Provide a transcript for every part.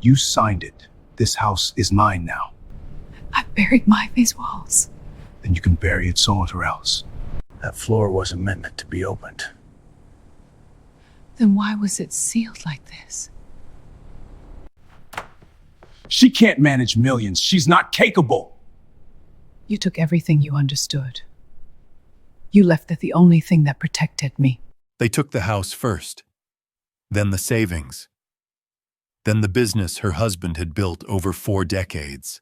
You signed it. This house is mine now. I buried these walls. Then you can bury it somewhere else. That floor wasn't meant to be opened. Then why was it sealed like this? She can't manage millions. She's not capable. You took everything you understood. You left it the only thing that protected me. They took the house first, then the savings, then the business her husband had built over 4 decades.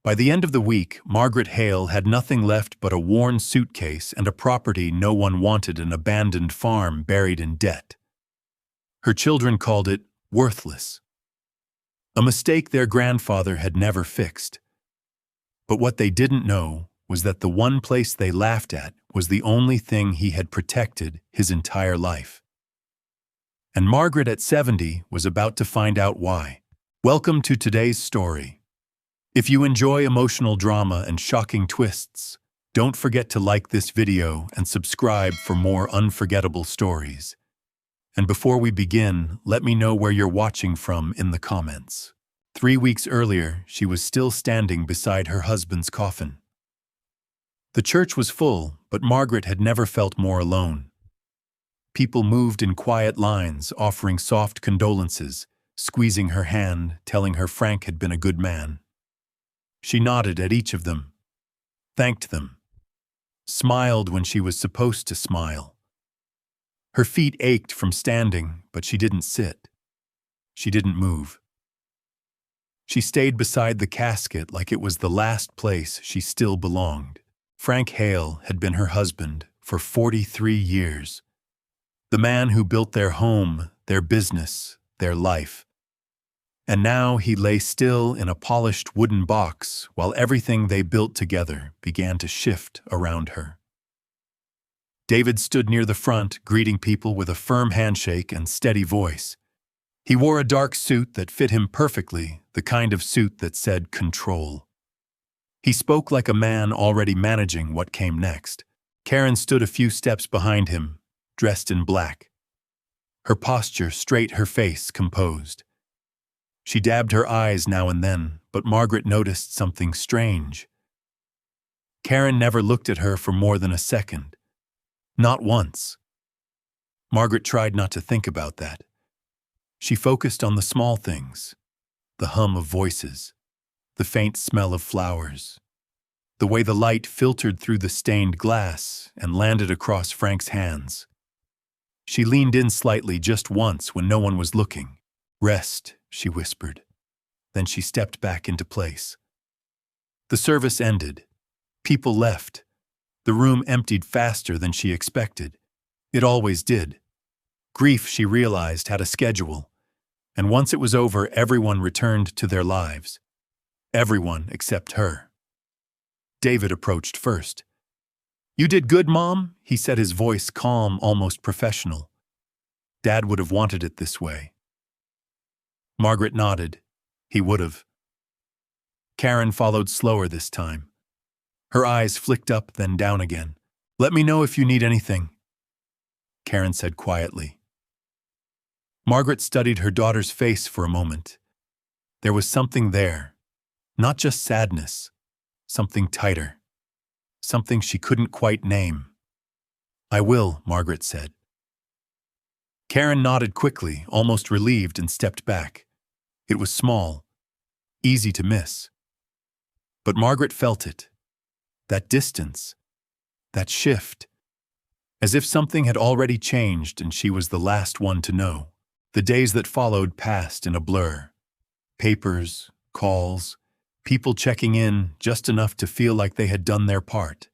By the end of the week, Margaret Hale had nothing left but a worn suitcase and a property no one wanted, an abandoned farm buried in debt. Her children called it worthless, a mistake their grandfather had never fixed. But what they didn't know was that the one place they laughed at was the only thing he had protected his entire life. And Margaret at 70 was about to find out why. Welcome to today's story. If you enjoy emotional drama and shocking twists, don't forget to like this video and subscribe for more unforgettable stories. And before we begin, let me know where you're watching from in the comments. 3 weeks earlier, she was still standing beside her husband's coffin. The church was full, but Margaret had never felt more alone. People moved in quiet lines, offering soft condolences, squeezing her hand, telling her Frank had been a good man. She nodded at each of them, thanked them, smiled when she was supposed to smile. Her feet ached from standing, but she didn't sit. She didn't move. She stayed beside the casket like it was the last place she still belonged. Frank Hale had been her husband for 43 years. The man who built their home, their business, their life. And now he lay still in a polished wooden box while everything they built together began to shift around her. David stood near the front, greeting people with a firm handshake and steady voice. He wore a dark suit that fit him perfectly, the kind of suit that said control. He spoke like a man already managing what came next. Karen stood a few steps behind him, dressed in black. Her posture straight, her face composed. She dabbed her eyes now and then, but Margaret noticed something strange. Karen never looked at her for more than a second. Not once. Margaret tried not to think about that. She focused on the small things, the hum of voices, the faint smell of flowers, the way the light filtered through the stained glass and landed across Frank's hands. She leaned in slightly just once when no one was looking. "Rest," she whispered. Then she stepped back into place. The service ended. People left. The room emptied faster than she expected. It always did. Grief, she realized, had a schedule, and once it was over, everyone returned to their lives. Everyone except her. David approached first. "You did good, Mom," he said, his voice calm, almost professional. Dad would have wanted it this way. Margaret nodded. He would have. Karen followed slower this time. Her eyes flicked up, then down again. "Let me know if you need anything," Karen said quietly. Margaret studied her daughter's face for a moment. There was something there, not just sadness, something tighter, something she couldn't quite name. "I will," Margaret said. Karen nodded quickly, almost relieved, and stepped back. It was small, easy to miss. But Margaret felt it, that distance, that shift, as if something had already changed and she was the last one to know. The days that followed passed in a blur. Papers, calls, people checking in just enough to feel like they had done their part.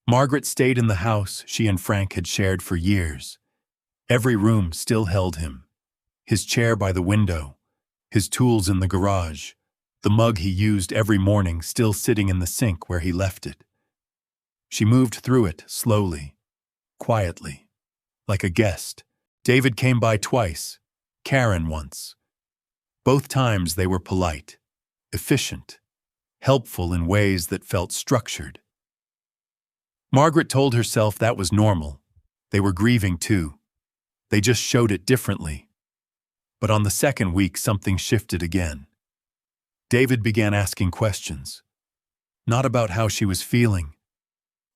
Margaret stayed in the house she and Frank had shared for years. Every room still held him. His chair by the window, his tools in the garage, the mug he used every morning still sitting in the sink where he left it. She moved through it slowly, quietly, like a guest. David came by twice, Karen once. Both times they were polite, efficient, helpful in ways that felt structured. Margaret told herself that was normal. They were grieving too. They just showed it differently. But on the second week, something shifted again. David began asking questions. Not about how she was feeling,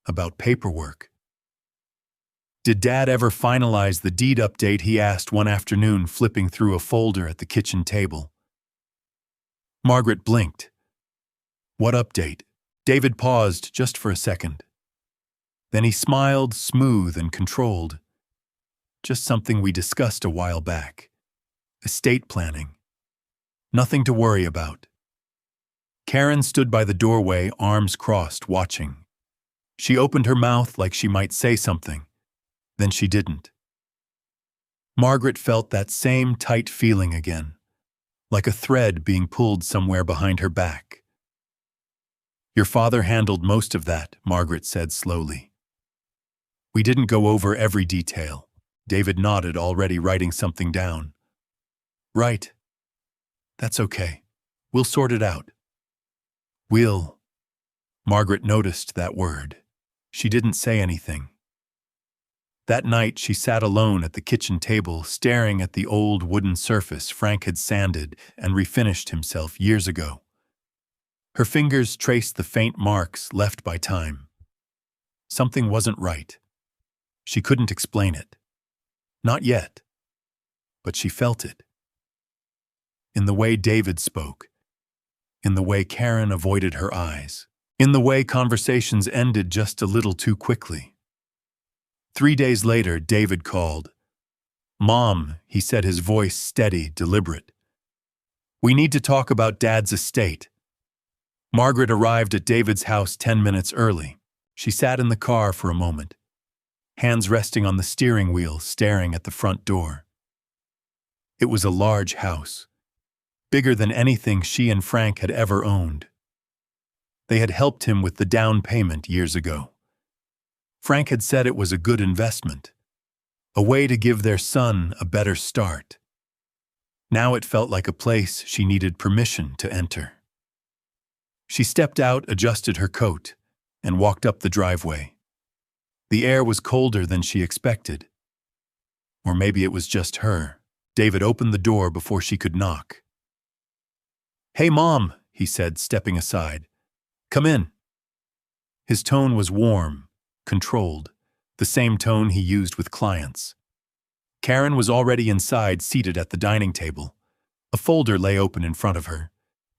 about paperwork. Did Dad ever finalize the deed update, he asked one afternoon, flipping through a folder at the kitchen table. Margaret blinked. What update? David paused just for a second. Then he smiled, smooth and controlled. Just something we discussed a while back. Estate planning. Nothing to worry about. Karen stood by the doorway, arms crossed, watching. She opened her mouth like she might say something. Then she didn't. Margaret felt that same tight feeling again, like a thread being pulled somewhere behind her back. Your father handled most of that, Margaret said slowly. We didn't go over every detail. David nodded, already writing something down. Right. That's okay. We'll sort it out. We'll. Margaret noticed that word. She didn't say anything. That night, she sat alone at the kitchen table, staring at the old wooden surface Frank had sanded and refinished himself years ago. Her fingers traced the faint marks left by time. Something wasn't right. She couldn't explain it. Not yet. But she felt it. In the way David spoke. In the way Karen avoided her eyes. In the way conversations ended just a little too quickly. 3 days later, David called. Mom, he said, his voice steady, deliberate. We need to talk about Dad's estate. Margaret arrived at David's house 10 minutes early. She sat in the car for a moment, hands resting on the steering wheel, staring at the front door. It was a large house, bigger than anything she and Frank had ever owned. They had helped him with the down payment years ago. Frank had said it was a good investment, a way to give their son a better start. Now it felt like a place she needed permission to enter. She stepped out, adjusted her coat, and walked up the driveway. The air was colder than she expected. Or maybe it was just her. David opened the door before she could knock. Hey, Mom, he said, stepping aside. Come in. His tone was warm, controlled, the same tone he used with clients. Karen was already inside, seated at the dining table. A folder lay open in front of her,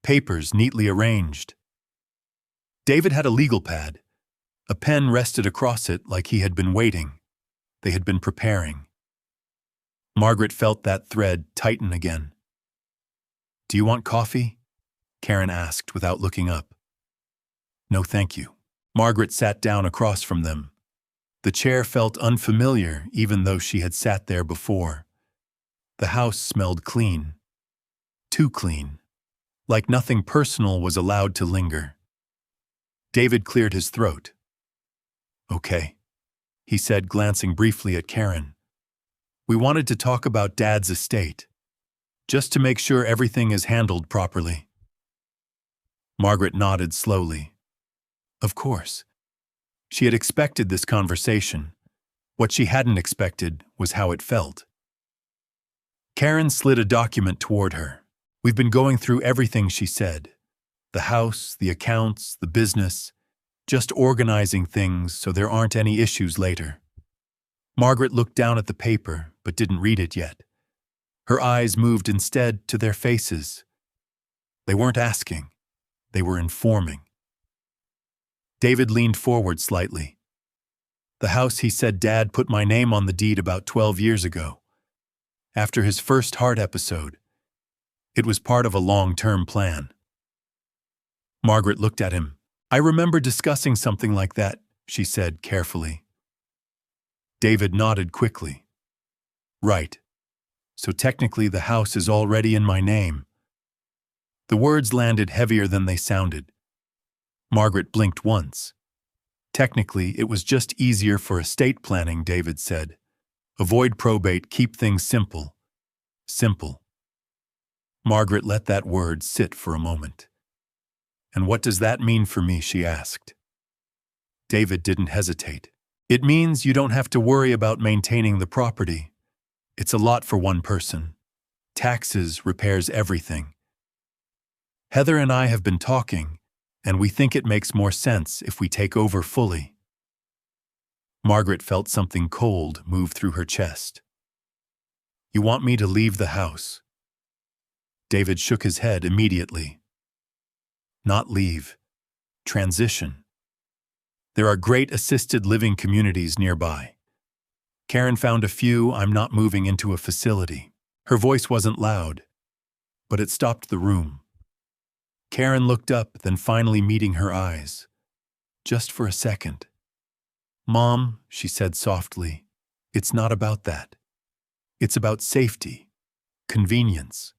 papers neatly arranged. David had a legal pad. A pen rested across it like he had been waiting. They had been preparing. Margaret felt that thread tighten again. Do you want coffee? Karen asked without looking up. No, thank you. Margaret sat down across from them. The chair felt unfamiliar even though she had sat there before. The house smelled clean. Too clean. Like nothing personal was allowed to linger. David cleared his throat. Okay, he said, glancing briefly at Karen. We wanted to talk about Dad's estate, just to make sure everything is handled properly. Margaret nodded slowly. Of course. She had expected this conversation. What she hadn't expected was how it felt. Karen slid a document toward her. We've been going through everything, she said. The house, the accounts, the business, just organizing things so there aren't any issues later. Margaret looked down at the paper, but didn't read it yet. Her eyes moved instead to their faces. They weren't asking. They were informing. David leaned forward slightly. The house, he said, Dad put my name on the deed about 12 years ago. After his first heart episode. It was part of a long-term plan. Margaret looked at him. I remember discussing something like that, she said carefully. David nodded quickly. Right. So technically the house is already in my name. The words landed heavier than they sounded. Margaret blinked once. Technically, it was just easier for estate planning, David said. Avoid probate, keep things simple. Simple. Margaret let that word sit for a moment. And what does that mean for me, she asked. David didn't hesitate. It means you don't have to worry about maintaining the property. It's a lot for one person. taxes repairs everything. Heather and I have been talking, and we think it makes more sense if we take over fully. Margaret felt something cold move through her chest. You want me to leave the house? David shook his head immediately. Not leave. Transition. There are great assisted living communities nearby. Karen found a few. I'm not moving into a facility. Her voice wasn't loud, but it stopped the room. Karen looked up, then finally meeting her eyes. Just for a second. Mom, she said softly, it's not about that. It's about safety, convenience.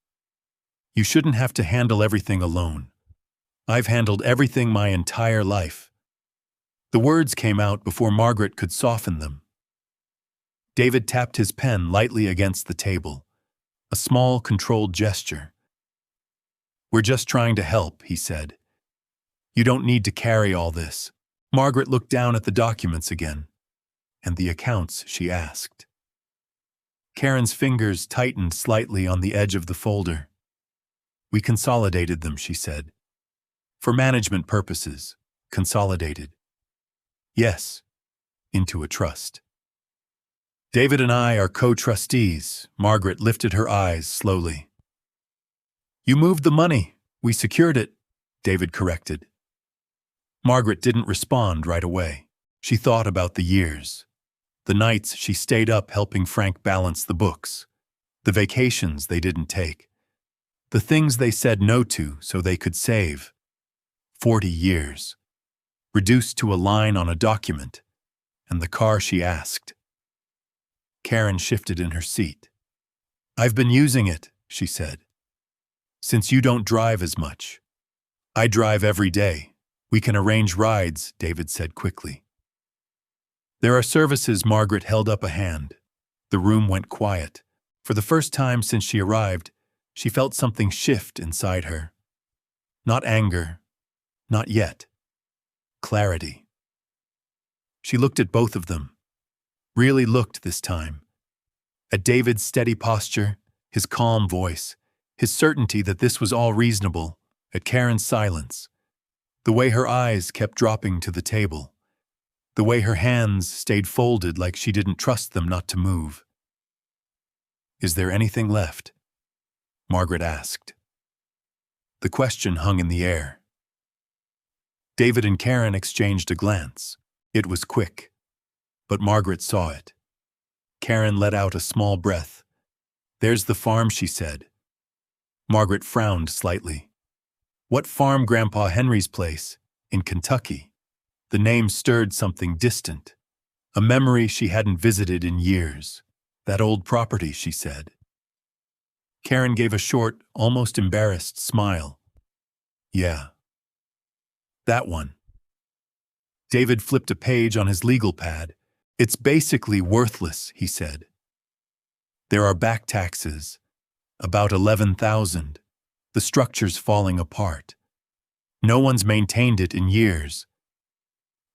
You shouldn't have to handle everything alone. I've handled everything my entire life. The words came out before Margaret could soften them. David tapped his pen lightly against the table, a small, controlled gesture. We're just trying to help, he said. You don't need to carry all this. Margaret looked down at the documents again. And the accounts, she asked. Karen's fingers tightened slightly on the edge of the folder. We consolidated them, she said. For management purposes, consolidated. Yes, into a trust. David and I are co-trustees. Margaret lifted her eyes slowly. You moved the money. We secured it, David corrected. Margaret didn't respond right away. She thought about the years. The nights she stayed up helping Frank balance the books. The vacations they didn't take. The things they said no to so they could save. 40 years. Reduced to a line on a document. And the car she asked. Karen shifted in her seat. I've been using it, she said. Since you don't drive as much. I drive every day. We can arrange rides, David said quickly. There are services. Margaret held up a hand. The room went quiet. For the first time since she arrived, she felt something shift inside her. Not anger. Not yet. Clarity. She looked at both of them. Really looked this time. At David's steady posture, his calm voice, his certainty that this was all reasonable, at Karen's silence, the way her eyes kept dropping to the table, the way her hands stayed folded like she didn't trust them not to move. Is there anything left? Margaret asked. The question hung in the air. David and Karen exchanged a glance. It was quick, but Margaret saw it. Karen let out a small breath. There's the farm, she said. Margaret frowned slightly. What farm? Grandpa Henry's place, in Kentucky. The name stirred something distant, a memory she hadn't visited in years. That old property, she said. Karen gave a short, almost embarrassed smile. Yeah. That one. David flipped a page on his legal pad. It's basically worthless, he said. There are back taxes, about 11,000. The structure's falling apart. No one's maintained it in years.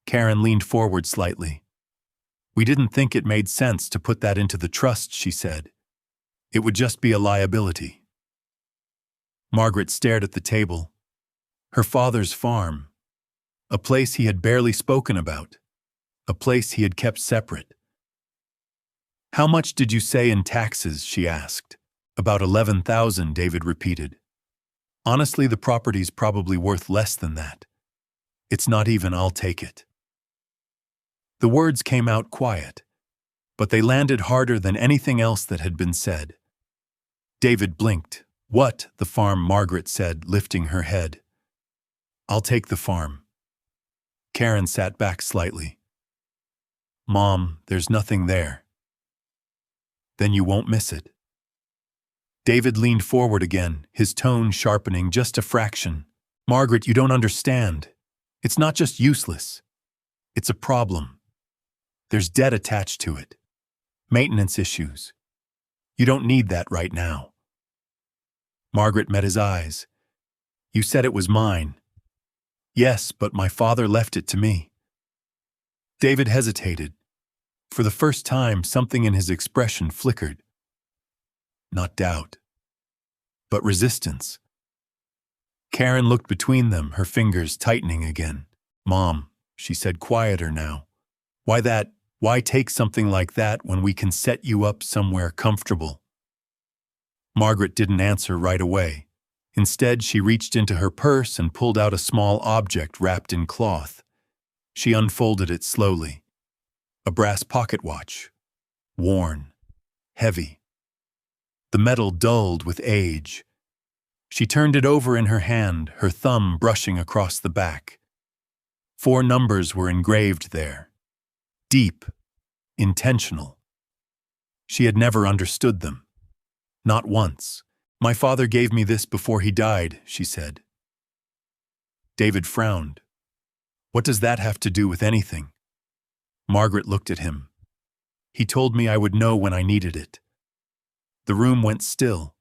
Karen leaned forward slightly. We didn't think it made sense to put that into the trust, she said. It would just be a liability. Margaret stared at the table. Her father's farm. A place he had barely spoken about. A place he had kept separate. How much did you say in taxes? She asked. About 11,000, David repeated. Honestly, the property's probably worth less than that. It's not even. I'll take it. The words came out quiet, but they landed harder than anything else that had been said. David blinked. What? The farm, Margaret said, lifting her head. I'll take the farm. Karen sat back slightly. Mom, there's nothing there. Then you won't miss it. David leaned forward again, his tone sharpening just a fraction. Margaret, you don't understand. It's not just useless. It's a problem. There's debt attached to it. Maintenance issues. You don't need that right now. Margaret met his eyes. You said it was mine. Yes, but my father left it to me. David hesitated. For the first time, something in his expression flickered. Not doubt. but resistance. Karen looked between them, her fingers tightening again. "Mom," she said, quieter now. Why take something like that when we can set you up somewhere comfortable?" Margaret didn't answer right away. Instead, she reached into her purse and pulled out a small object wrapped in cloth. She unfolded it slowly. A brass pocket watch. Worn. Heavy. The metal dulled with age. She turned it over in her hand, her thumb brushing across the back. 4 numbers were engraved there. Deep. Intentional. She had never understood them. Not once. "My father gave me this before he died," she said. David frowned. "What does that have to do with anything?" Margaret looked at him. "He told me I would know when I needed it." The room went still.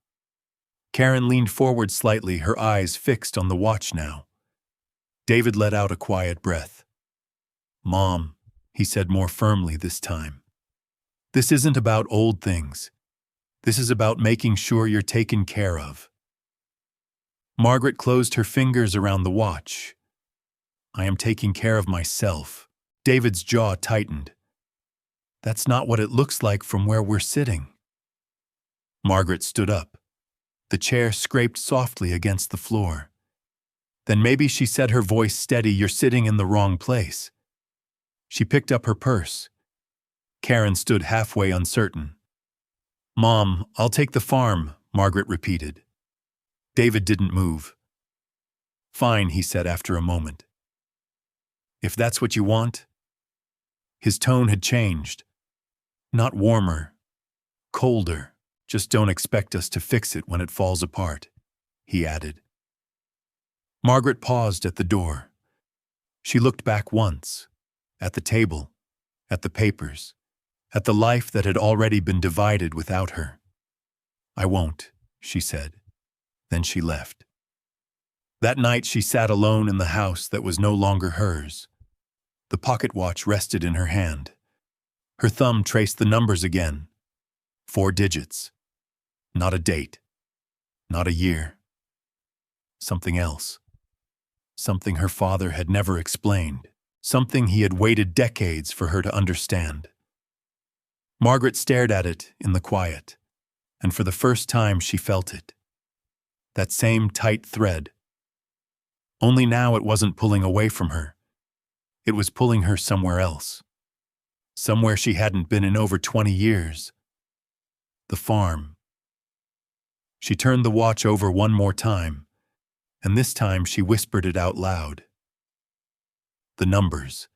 Karen leaned forward slightly, her eyes fixed on the watch now. David let out a quiet breath. "Mom," he said more firmly this time, "this isn't about old things. This is about making sure you're taken care of." Margaret closed her fingers around the watch. "I am taking care of myself." David's jaw tightened. "That's not what it looks like from where we're sitting." Margaret stood up. The chair scraped softly against the floor. "Then maybe," she said, her voice steady, "you're sitting in the wrong place." She picked up her purse. Karen stood halfway uncertain. "Mom, I'll take the farm," Margaret repeated. David didn't move. "Fine," he said after a moment. "If that's what you want." His tone had changed. Not warmer, colder. "Just don't expect us to fix it when it falls apart," he added. Margaret paused at the door. She looked back once, at the table, at the papers, at the life that had already been divided without her. "I won't," she said. Then she left. That night she sat alone in the house that was no longer hers. The pocket watch rested in her hand. Her thumb traced the numbers again. 4 digits. Not a date. Not a year. Something else. Something her father had never explained. Something he had waited decades for her to understand. Margaret stared at it in the quiet, and for the first time she felt it. That same tight thread. Only now it wasn't pulling away from her. It was pulling her somewhere else. Somewhere she hadn't been in over 20 years. The farm. She turned the watch over one more time, and this time she whispered it out loud. The numbers.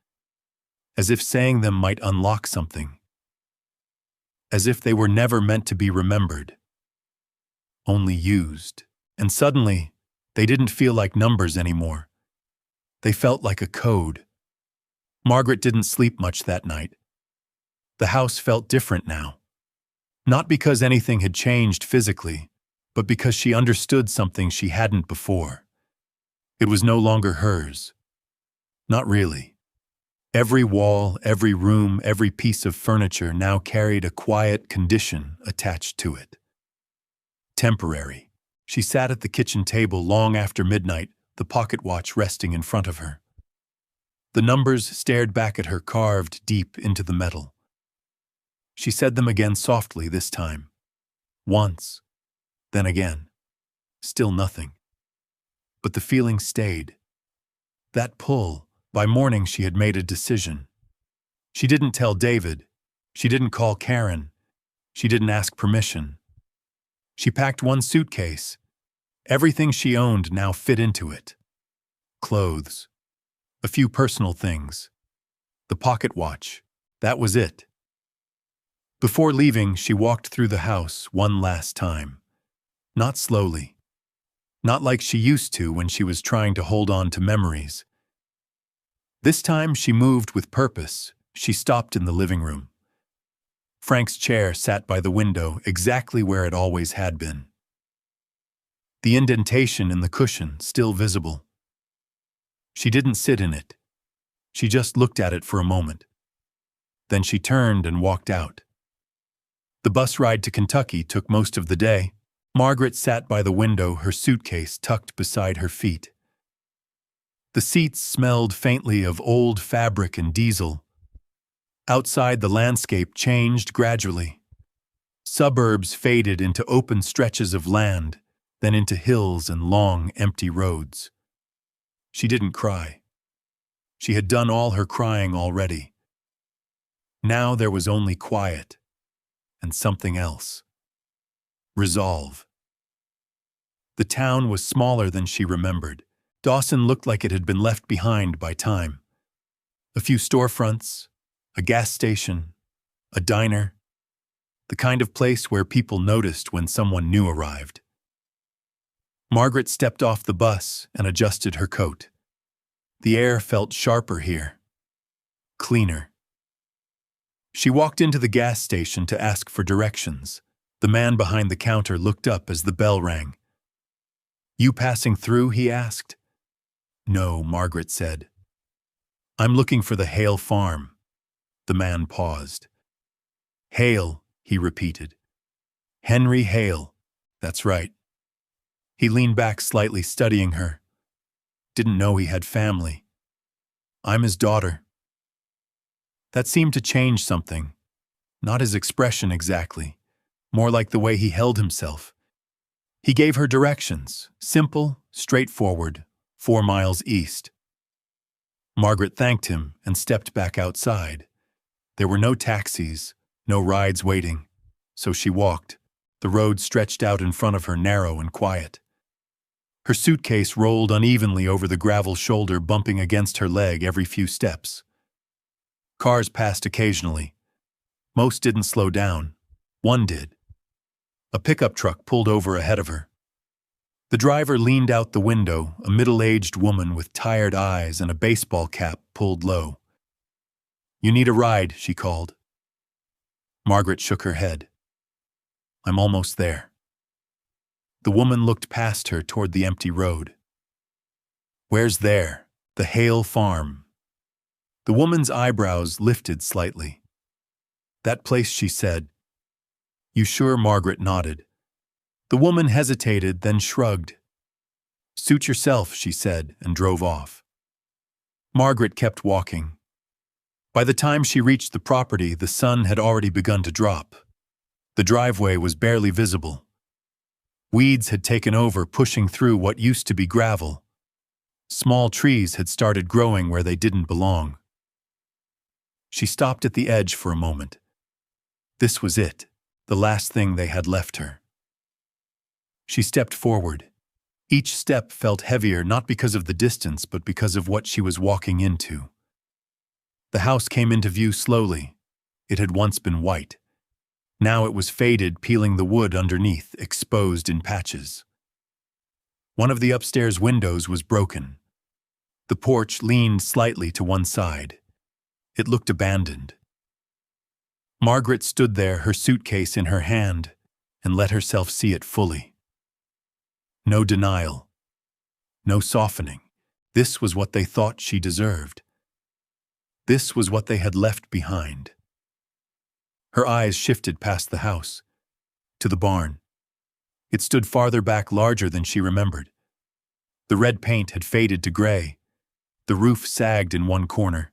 As if saying them might unlock something. As if they were never meant to be remembered. Only used. And suddenly, they didn't feel like numbers anymore. They felt like a code. Margaret didn't sleep much that night. The house felt different now. Not because anything had changed physically, but because she understood something she hadn't before. It was no longer hers. Not really. Every wall, every room, every piece of furniture now carried a quiet condition attached to it. Temporary. She sat at the kitchen table long after midnight, the pocket watch resting in front of her. The numbers stared back at her, carved deep into the metal. She said them again softly this time. Once. Then again. Still nothing. But the feeling stayed. That pull. By morning she had made a decision. She didn't tell David. She didn't call Karen. She didn't ask permission. She packed one suitcase. Everything she owned now fit into it. Clothes. A few personal things. The pocket watch. That was it. Before leaving, she walked through the house one last time. Not slowly. Not like she used to when she was trying to hold on to memories. This time she moved with purpose. She stopped in the living room. Frank's chair sat by the window, exactly where it always had been. The indentation in the cushion still visible. She didn't sit in it. She just looked at it for a moment. Then she turned and walked out. The bus ride to Kentucky took most of the day. Margaret sat by the window, her suitcase tucked beside her feet. The seats smelled faintly of old fabric and diesel. Outside, the landscape changed gradually. Suburbs faded into open stretches of land, then into hills and long, empty roads. She didn't cry. She had done all her crying already. Now there was only quiet and something else. Resolve. The town was smaller than she remembered. Dawson looked like it had been left behind by time. A few storefronts, a gas station, a diner, the kind of place where people noticed when someone new arrived. Margaret stepped off the bus and adjusted her coat. The air felt sharper here, cleaner. She walked into the gas station to ask for directions. The man behind the counter looked up as the bell rang. "You passing through?" he asked. "No," Margaret said. "I'm looking for the Hale farm." The man paused. "Hale," he repeated. "Henry Hale. That's right." He leaned back slightly, studying her. "Didn't know he had family. I'm his daughter." That seemed to change something. Not his expression exactly, more like the way he held himself. He gave her directions, simple, straightforward, 4 miles east. Margaret thanked him and stepped back outside. There were no taxis, no rides waiting, so she walked. The road stretched out in front of her, narrow and quiet. Her suitcase rolled unevenly over the gravel shoulder, bumping against her leg every few steps. Cars passed occasionally. Most didn't slow down. One did. A pickup truck pulled over ahead of her. The driver leaned out the window, a middle-aged woman with tired eyes and a baseball cap pulled low. "You need a ride," she called. Margaret shook her head. "I'm almost there." The woman looked past her toward the empty road. "Where's there?" "The Hale farm." The woman's eyebrows lifted slightly. "That place," she said. "You sure?" Margaret nodded. The woman hesitated, then shrugged. "Suit yourself," she said, and drove off. Margaret kept walking. By the time she reached the property, the sun had already begun to drop. The driveway was barely visible. Weeds had taken over, pushing through what used to be gravel. Small trees had started growing where they didn't belong. She stopped at the edge for a moment. This was it, the last thing they had left her. She stepped forward. Each step felt heavier, not because of the distance, but because of what she was walking into. The house came into view slowly. It had once been white. Now it was faded, peeling the wood underneath, exposed in patches. One of the upstairs windows was broken. The porch leaned slightly to one side. It looked abandoned. Margaret stood there, her suitcase in her hand, and let herself see it fully. No denial. No softening. This was what they thought she deserved. This was what they had left behind. Her eyes shifted past the house, to the barn. It stood farther back, larger than she remembered. The red paint had faded to gray. The roof sagged in one corner,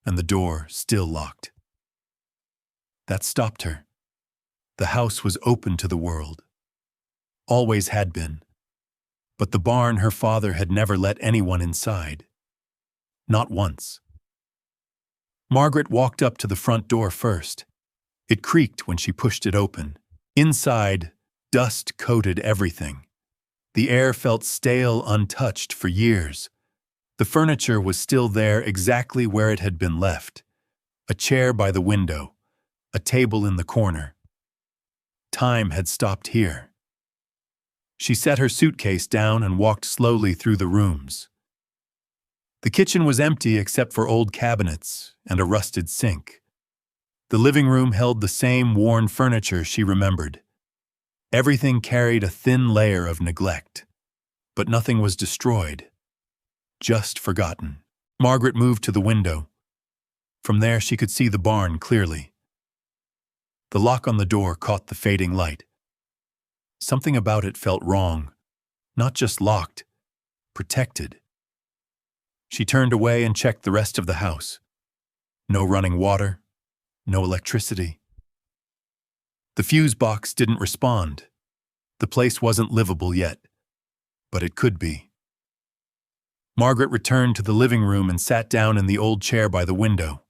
and the door still locked. That stopped her. The house was open to the world. Always had been. But the barn, her father had never let anyone inside. Not once. Margaret walked up to the front door first. It creaked when she pushed it open. Inside, dust coated everything. The air felt stale, untouched for years. The furniture was still there, exactly where it had been left. A chair by the window, a table in the corner. Time had stopped here. She set her suitcase down and walked slowly through the rooms. The kitchen was empty except for old cabinets and a rusted sink. The living room held the same worn furniture she remembered. Everything carried a thin layer of neglect, but nothing was destroyed, just forgotten. Margaret moved to the window. From there she could see the barn clearly. The lock on the door caught the fading light. Something about it felt wrong, not just locked, protected. She turned away and checked the rest of the house. No running water, no electricity. The fuse box didn't respond. The place wasn't livable yet, but it could be. Margaret returned to the living room and sat down in the old chair by the window.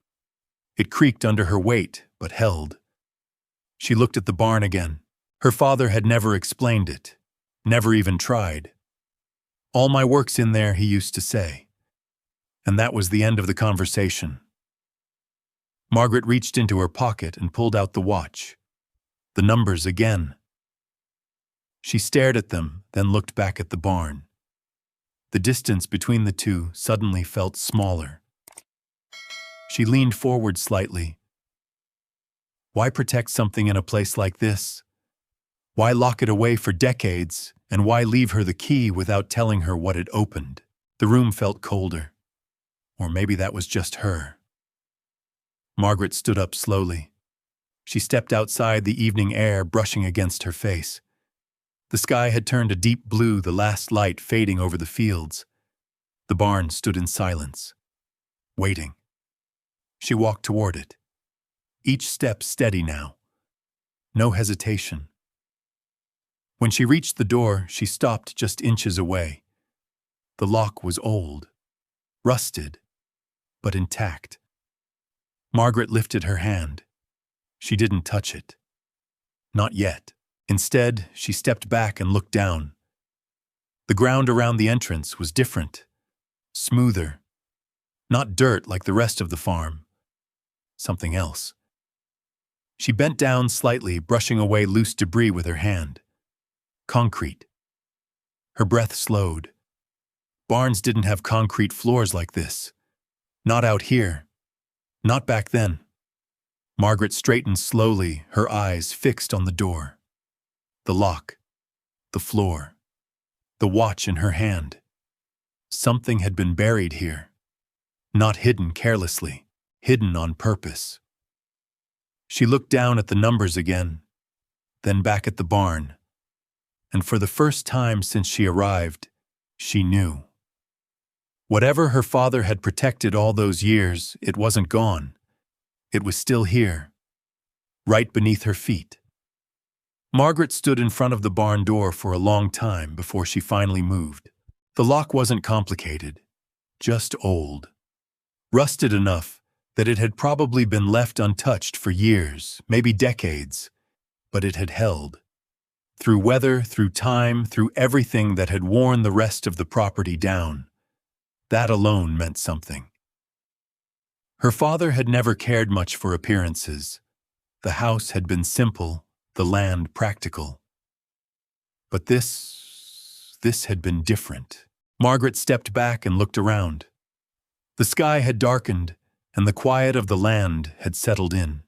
It creaked under her weight, but held. She looked at the barn again. Her father had never explained it, never even tried. "All my work's in there," he used to say. And that was the end of the conversation. Margaret reached into her pocket and pulled out the watch. The numbers again. She stared at them, then looked back at the barn. The distance between the two suddenly felt smaller. She leaned forward slightly. Why protect something in a place like this? Why lock it away for decades, and why leave her the key without telling her what it opened? The room felt colder. Or maybe that was just her. Margaret stood up slowly. She stepped outside, the evening air brushing against her face. The sky had turned a deep blue, the last light fading over the fields. The barn stood in silence, waiting. She walked toward it. Each step steady now. No hesitation. When she reached the door, she stopped just inches away. The lock was old, rusted, but intact. Margaret lifted her hand. She didn't touch it. Not yet. Instead, she stepped back and looked down. The ground around the entrance was different, smoother. Not dirt like the rest of the farm. Something else. She bent down slightly, brushing away loose debris with her hand. Concrete. Her breath slowed. Barns didn't have concrete floors like this. Not out here. Not back then. Margaret straightened slowly, her eyes fixed on the door. The lock. The floor. The watch in her hand. Something had been buried here. Not hidden carelessly, hidden on purpose. She looked down at the numbers again, then back at the barn. And for the first time since she arrived, she knew. Whatever her father had protected all those years, it wasn't gone. It was still here, right beneath her feet. Margaret stood in front of the barn door for a long time before she finally moved. The lock wasn't complicated, just old. Rusted enough that it had probably been left untouched for years, maybe decades, but it had held. Through weather, through time, through everything that had worn the rest of the property down. That alone meant something. Her father had never cared much for appearances. The house had been simple, the land practical. But this had been different. Margaret stepped back and looked around. The sky had darkened, and the quiet of the land had settled in.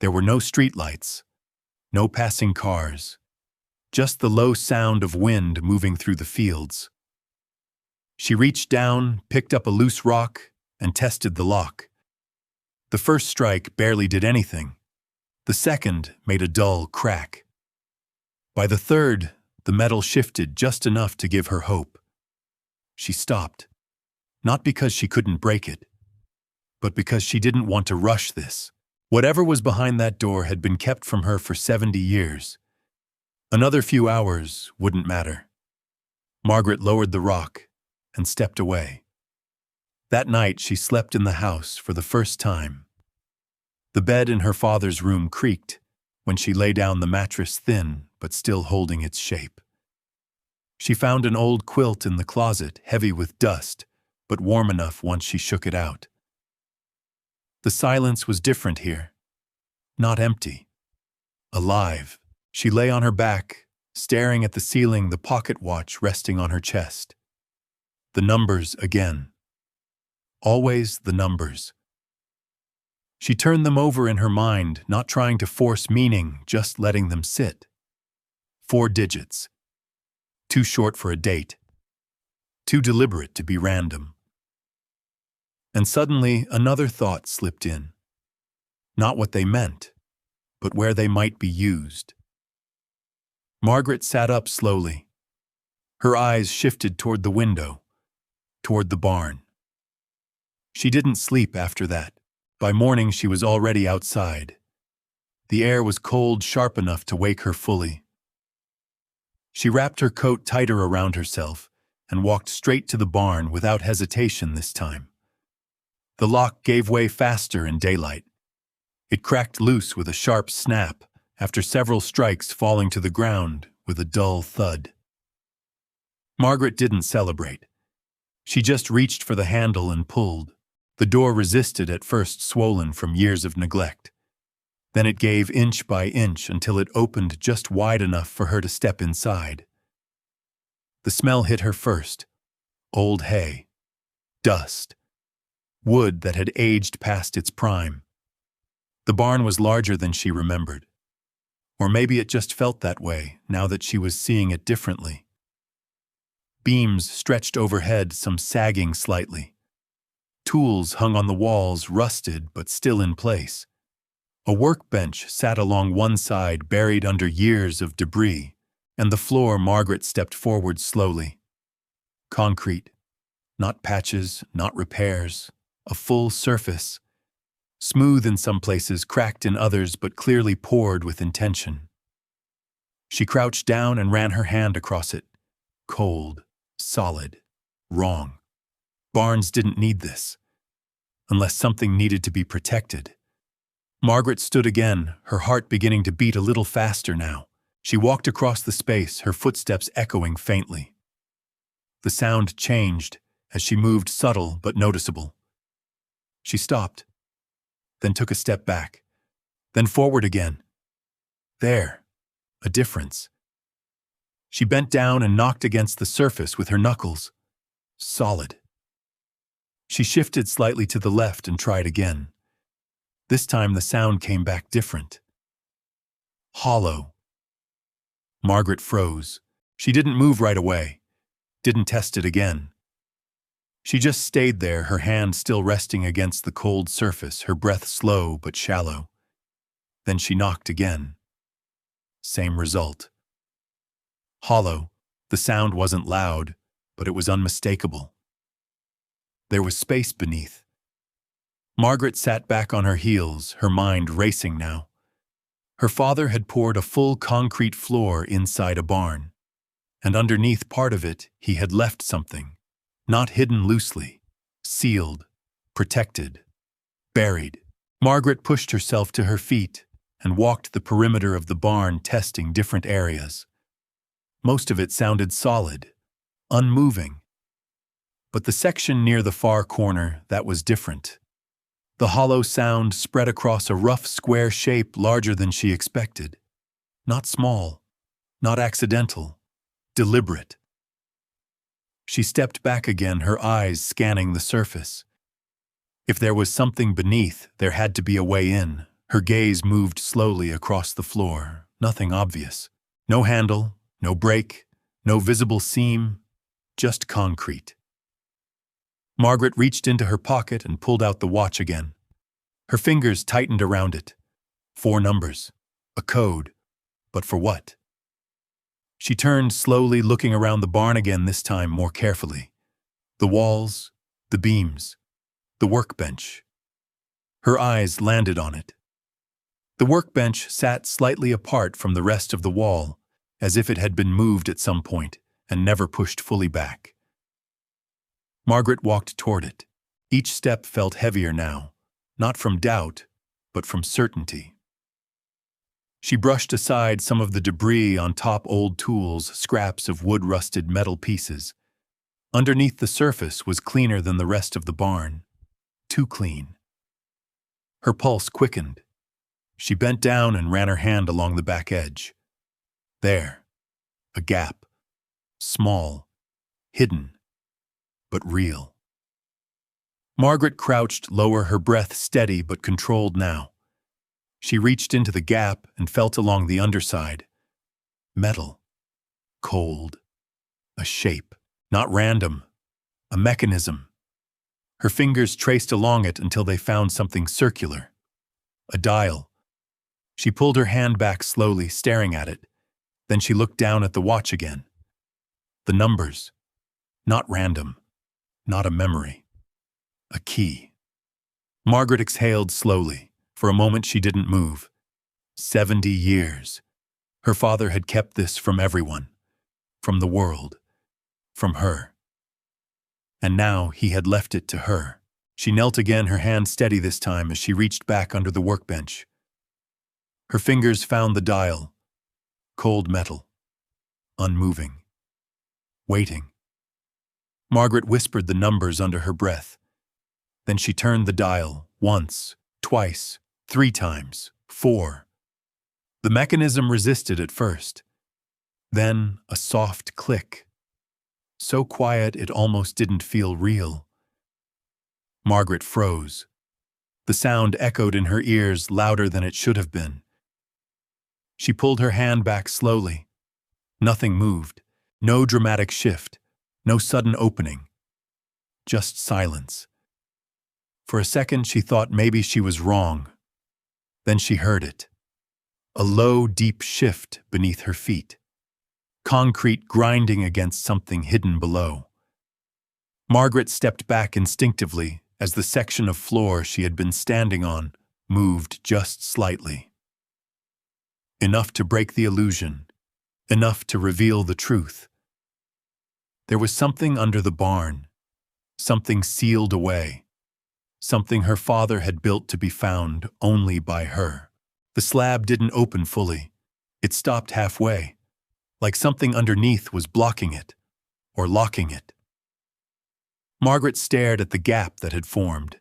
There were no streetlights, no passing cars, just the low sound of wind moving through the fields. She reached down, picked up a loose rock, and tested the lock. The first strike barely did anything. The second made a dull crack. By the third, the metal shifted just enough to give her hope. She stopped, not because she couldn't break it, but because she didn't want to rush this. Whatever was behind that door had been kept from her for 70 years. Another few hours wouldn't matter. Margaret lowered the rock and stepped away. That night she slept in the house for the first time. The bed in her father's room creaked when she lay down, the mattress thin but still holding its shape. She found an old quilt in the closet, heavy with dust, but warm enough once she shook it out. The silence was different here. Not empty. Alive. She lay on her back, staring at the ceiling, the pocket watch resting on her chest. The numbers again. Always the numbers. She turned them over in her mind, not trying to force meaning, just letting them sit. 4 digits. Too short for a date. Too deliberate to be random. And suddenly another thought slipped in. Not what they meant, but where they might be used. Margaret sat up slowly. Her eyes shifted toward the window, toward the barn. She didn't sleep after that. By morning, she was already outside. The air was cold, sharp enough to wake her fully. She wrapped her coat tighter around herself and walked straight to the barn without hesitation this time. The lock gave way faster in daylight. It cracked loose with a sharp snap after several strikes falling to the ground with a dull thud. Margaret didn't celebrate. She just reached for the handle and pulled. The door resisted, at first swollen from years of neglect. Then it gave inch by inch until it opened just wide enough for her to step inside. The smell hit her first. Old hay, dust, wood that had aged past its prime. The barn was larger than she remembered. Or maybe it just felt that way now that she was seeing it differently. Beams stretched overhead, some sagging slightly. Tools hung on the walls, rusted but still in place. A workbench sat along one side, buried under years of debris, and the floor. Margaret stepped forward slowly. Concrete. Not patches, not repairs. A full surface. Smooth in some places, cracked in others, but clearly poured with intention. She crouched down and ran her hand across it. Cold, solid, wrong. Barns didn't need this, unless something needed to be protected. Margaret stood again, her heart beginning to beat a little faster now. She walked across the space, her footsteps echoing faintly. The sound changed as she moved, subtle but noticeable. She stopped, then took a step back, then forward again. There, a difference. She bent down and knocked against the surface with her knuckles. Solid. She shifted slightly to the left and tried again. This time the sound came back different. Hollow. Margaret froze. She didn't move right away. Didn't test it again. She just stayed there, her hand still resting against the cold surface, her breath slow but shallow. Then she knocked again. Same result. Hollow. The sound wasn't loud, but it was unmistakable. There was space beneath. Margaret sat back on her heels, her mind racing now. Her father had poured a full concrete floor inside a barn, and underneath part of it he had left something, not hidden loosely, sealed, protected, buried. Margaret pushed herself to her feet and walked the perimeter of the barn, testing different areas. Most of it sounded solid, unmoving. But the section near the far corner, that was different. The hollow sound spread across a rough square shape larger than she expected. Not small, not accidental, deliberate. She stepped back again, her eyes scanning the surface. If there was something beneath, there had to be a way in. Her gaze moved slowly across the floor. Nothing obvious. No handle, no break, no visible seam, just concrete. Margaret reached into her pocket and pulled out the watch again. Her fingers tightened around it. 4 numbers. A code. But for what? She turned slowly, looking around the barn again, this time more carefully. The walls, the beams, the workbench. Her eyes landed on it. The workbench sat slightly apart from the rest of the wall, as if it had been moved at some point and never pushed fully back. Margaret walked toward it. Each step felt heavier now, not from doubt, but from certainty. She brushed aside some of the debris on top, old tools, scraps of wood-rusted metal pieces. Underneath the surface was cleaner than the rest of the barn. Too clean. Her pulse quickened. She bent down and ran her hand along the back edge. There, a gap. Small, hidden, but real. Margaret crouched lower, her breath steady but controlled now. She reached into the gap and felt along the underside. Metal. Cold. A shape. Not random. A mechanism. Her fingers traced along it until they found something circular. A dial. She pulled her hand back slowly, staring at it. Then she looked down at the watch again. The numbers. Not random. Not a memory. A key. Margaret exhaled slowly. For a moment she didn't move. 70 years. Her father had kept this from everyone. From the world. From her. And now he had left it to her. She knelt again, her hand steady this time as she reached back under the workbench. Her fingers found the dial. Cold metal. Unmoving. Waiting. Margaret whispered the numbers under her breath. Then she turned the dial, once, twice, 3 times, 4. The mechanism resisted at first. Then a soft click. So quiet it almost didn't feel real. Margaret froze. The sound echoed in her ears louder than it should have been. She pulled her hand back slowly. Nothing moved. No dramatic shift. No sudden opening. Just silence. For a second she thought maybe she was wrong. Then she heard it. A low, deep shift beneath her feet. Concrete grinding against something hidden below. Margaret stepped back instinctively as the section of floor she had been standing on moved just slightly. Enough to break the illusion. Enough to reveal the truth. There was something under the barn. Something sealed away. Something her father had built to be found only by her. The slab didn't open fully. It stopped halfway, like something underneath was blocking it, or locking it. Margaret stared at the gap that had formed.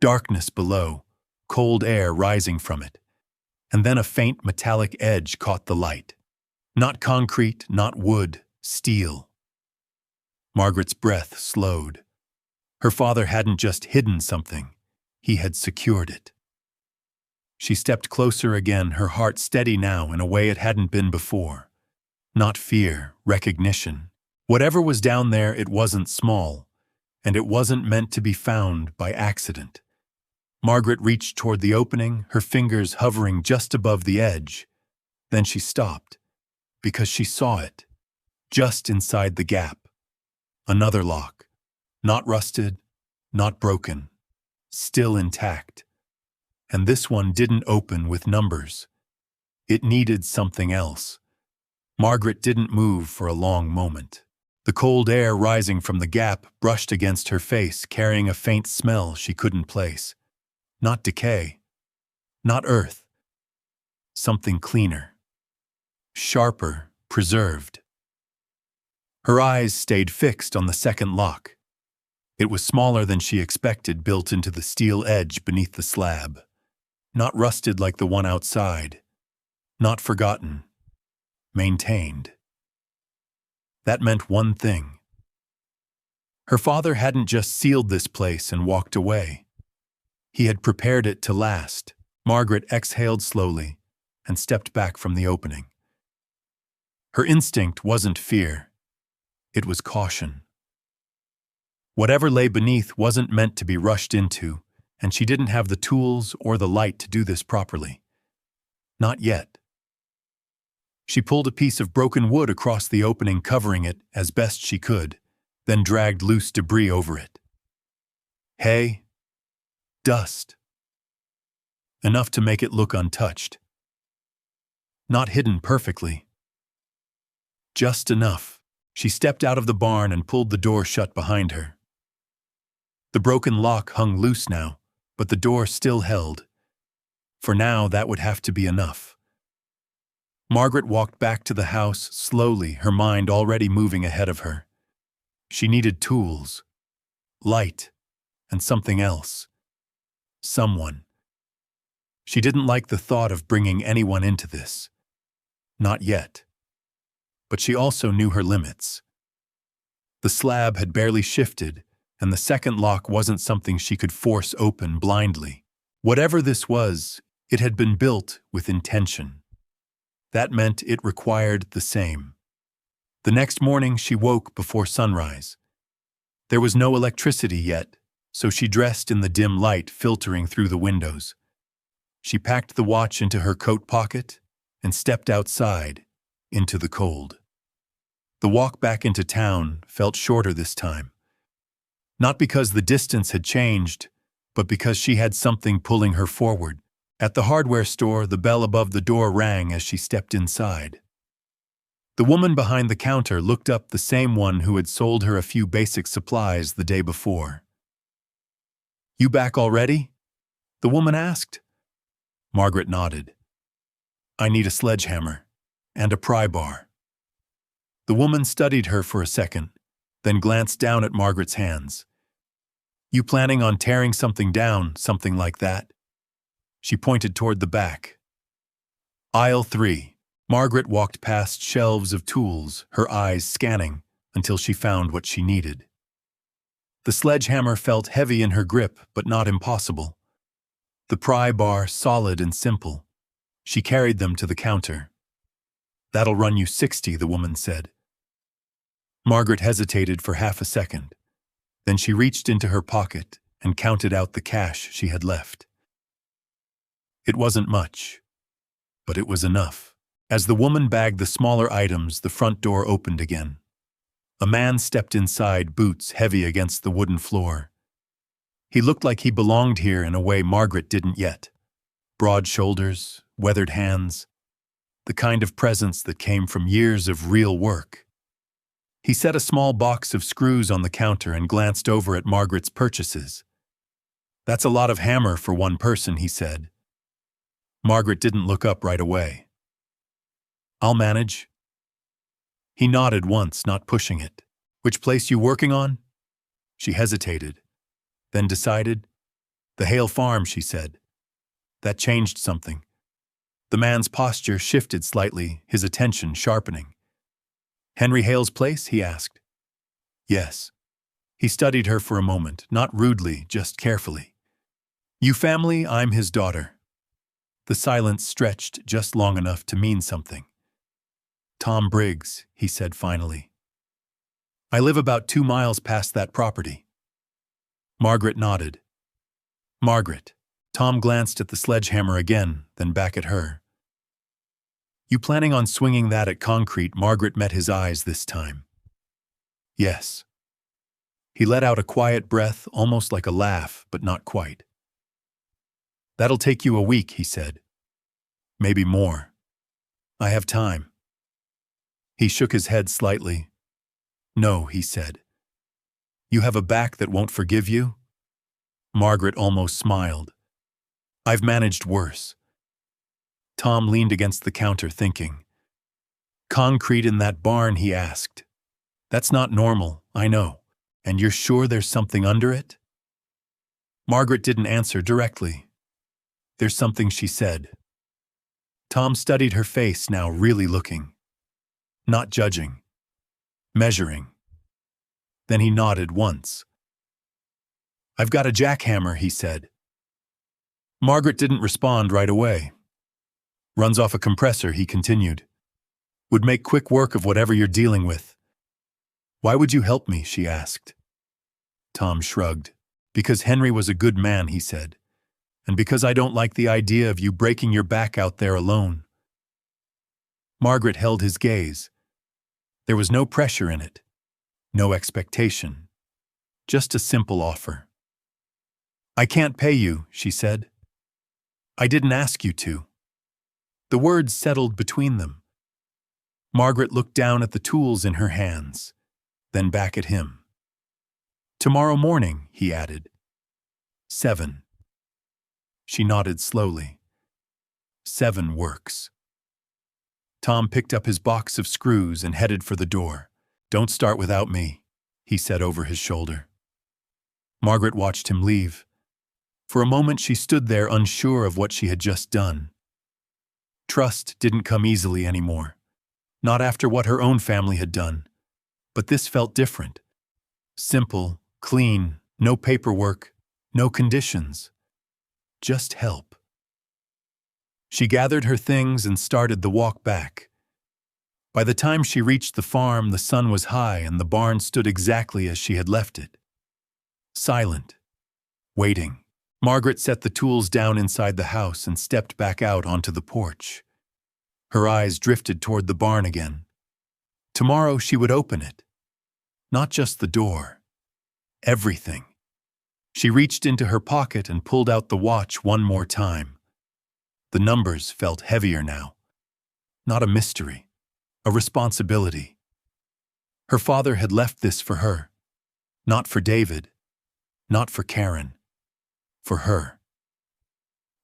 Darkness below, cold air rising from it, and then a faint metallic edge caught the light. Not concrete, not wood, steel. Margaret's breath slowed. Her father hadn't just hidden something, he had secured it. She stepped closer again, her heart steady now in a way it hadn't been before. Not fear, recognition. Whatever was down there, it wasn't small, and it wasn't meant to be found by accident. Margaret reached toward the opening, her fingers hovering just above the edge. Then she stopped, because she saw it, just inside the gap. Another lock. Not rusted, not broken, still intact. And this one didn't open with numbers. It needed something else. Margaret didn't move for a long moment. The cold air rising from the gap brushed against her face, carrying a faint smell she couldn't place. Not decay. Not earth. Something cleaner. Sharper, preserved. Her eyes stayed fixed on the second lock. It was smaller than she expected, built into the steel edge beneath the slab. Not rusted like the one outside. Not forgotten. Maintained. That meant one thing. Her father hadn't just sealed this place and walked away. He had prepared it to last. Margaret exhaled slowly and stepped back from the opening. Her instinct wasn't fear. It was caution. Whatever lay beneath wasn't meant to be rushed into, and she didn't have the tools or the light to do this properly. Not yet. She pulled a piece of broken wood across the opening, covering it as best she could, then dragged loose debris over it. Hay. Dust. Enough to make it look untouched. Not hidden perfectly. Just enough. She stepped out of the barn and pulled the door shut behind her. The broken lock hung loose now, but the door still held. For now, that would have to be enough. Margaret walked back to the house slowly, her mind already moving ahead of her. She needed tools, light, and something else. Someone. She didn't like the thought of bringing anyone into this. Not yet. But she also knew her limits. The slab had barely shifted, and the second lock wasn't something she could force open blindly. Whatever this was, it had been built with intention. That meant it required the same. The next morning she woke before sunrise. There was no electricity yet, so she dressed in the dim light filtering through the windows. She packed the watch into her coat pocket and stepped outside, into the cold. The walk back into town felt shorter this time. Not because the distance had changed, but because she had something pulling her forward. At the hardware store, the bell above the door rang as she stepped inside. The woman behind the counter looked up, the same one who had sold her a few basic supplies the day before. "You back already?" the woman asked. Margaret nodded. "I need a sledgehammer and a pry bar." The woman studied her for a second, then glanced down at Margaret's hands. "You planning on tearing something down, something like that?" She pointed toward the back. Aisle 3. Margaret walked past shelves of tools, her eyes scanning, until she found what she needed. The sledgehammer felt heavy in her grip, but not impossible. The pry bar solid and simple. She carried them to the counter. "That'll run you $60, the woman said. Margaret hesitated for half a second. Then she reached into her pocket and counted out the cash she had left. It wasn't much, but it was enough. As the woman bagged the smaller items, the front door opened again. A man stepped inside, boots heavy against the wooden floor. He looked like he belonged here in a way Margaret didn't yet. Broad shoulders, weathered hands, the kind of presence that came from years of real work. He set a small box of screws on the counter and glanced over at Margaret's purchases. "That's a lot of hammer for one person," he said. Margaret didn't look up right away. "I'll manage." He nodded once, not pushing it. "Which place you working on?" She hesitated, then decided. "The Hale Farm," she said. That changed something. The man's posture shifted slightly, his attention sharpening. "Henry Hale's place?" he asked. "Yes." He studied her for a moment, not rudely, just carefully. "You family, I'm his daughter." The silence stretched just long enough to mean something. "Tom Briggs," he said finally. "I live about 2 miles past that property." Margaret nodded. "Margaret." Tom glanced at the sledgehammer again, then back at her. "You planning on swinging that at concrete?" Margaret met his eyes this time. "Yes." He let out a quiet breath, almost like a laugh, but not quite. "That'll take you a week," he said. "Maybe more. I have time." He shook his head slightly. "No," he said. "You have a back that won't forgive you?" Margaret almost smiled. "I've managed worse." Tom leaned against the counter thinking. "Concrete in that barn?" he asked. "That's not normal, I know. And you're sure there's something under it?" Margaret didn't answer directly. "There's something," she said. Tom studied her face now, really looking. Not judging. Measuring. Then he nodded once. "I've got a jackhammer," he said. Margaret didn't respond right away. "Runs off a compressor," he continued. "Would make quick work of whatever you're dealing with." "Why would you help me?" she asked. Tom shrugged. "Because Henry was a good man," he said. "And because I don't like the idea of you breaking your back out there alone." Margaret held his gaze. There was no pressure in it. No expectation. Just a simple offer. "I can't pay you," she said. "I didn't ask you to." The words settled between them. Margaret looked down at the tools in her hands, then back at him. "Tomorrow morning," he added. 7. She nodded slowly. 7 works. Tom picked up his box of screws and headed for the door. "Don't start without me," he said over his shoulder. Margaret watched him leave. For a moment she stood there unsure of what she had just done. Trust didn't come easily anymore. Not after what her own family had done. But this felt different. Simple, clean, no paperwork, no conditions. Just help. She gathered her things and started the walk back. By the time she reached the farm, the sun was high and the barn stood exactly as she had left it. Silent. Waiting. Margaret set the tools down inside the house and stepped back out onto the porch. Her eyes drifted toward the barn again. Tomorrow she would open it. Not just the door. Everything. She reached into her pocket and pulled out the watch one more time. The numbers felt heavier now. Not a mystery, a responsibility. Her father had left this for her. Not for David. Not for Karen. For her.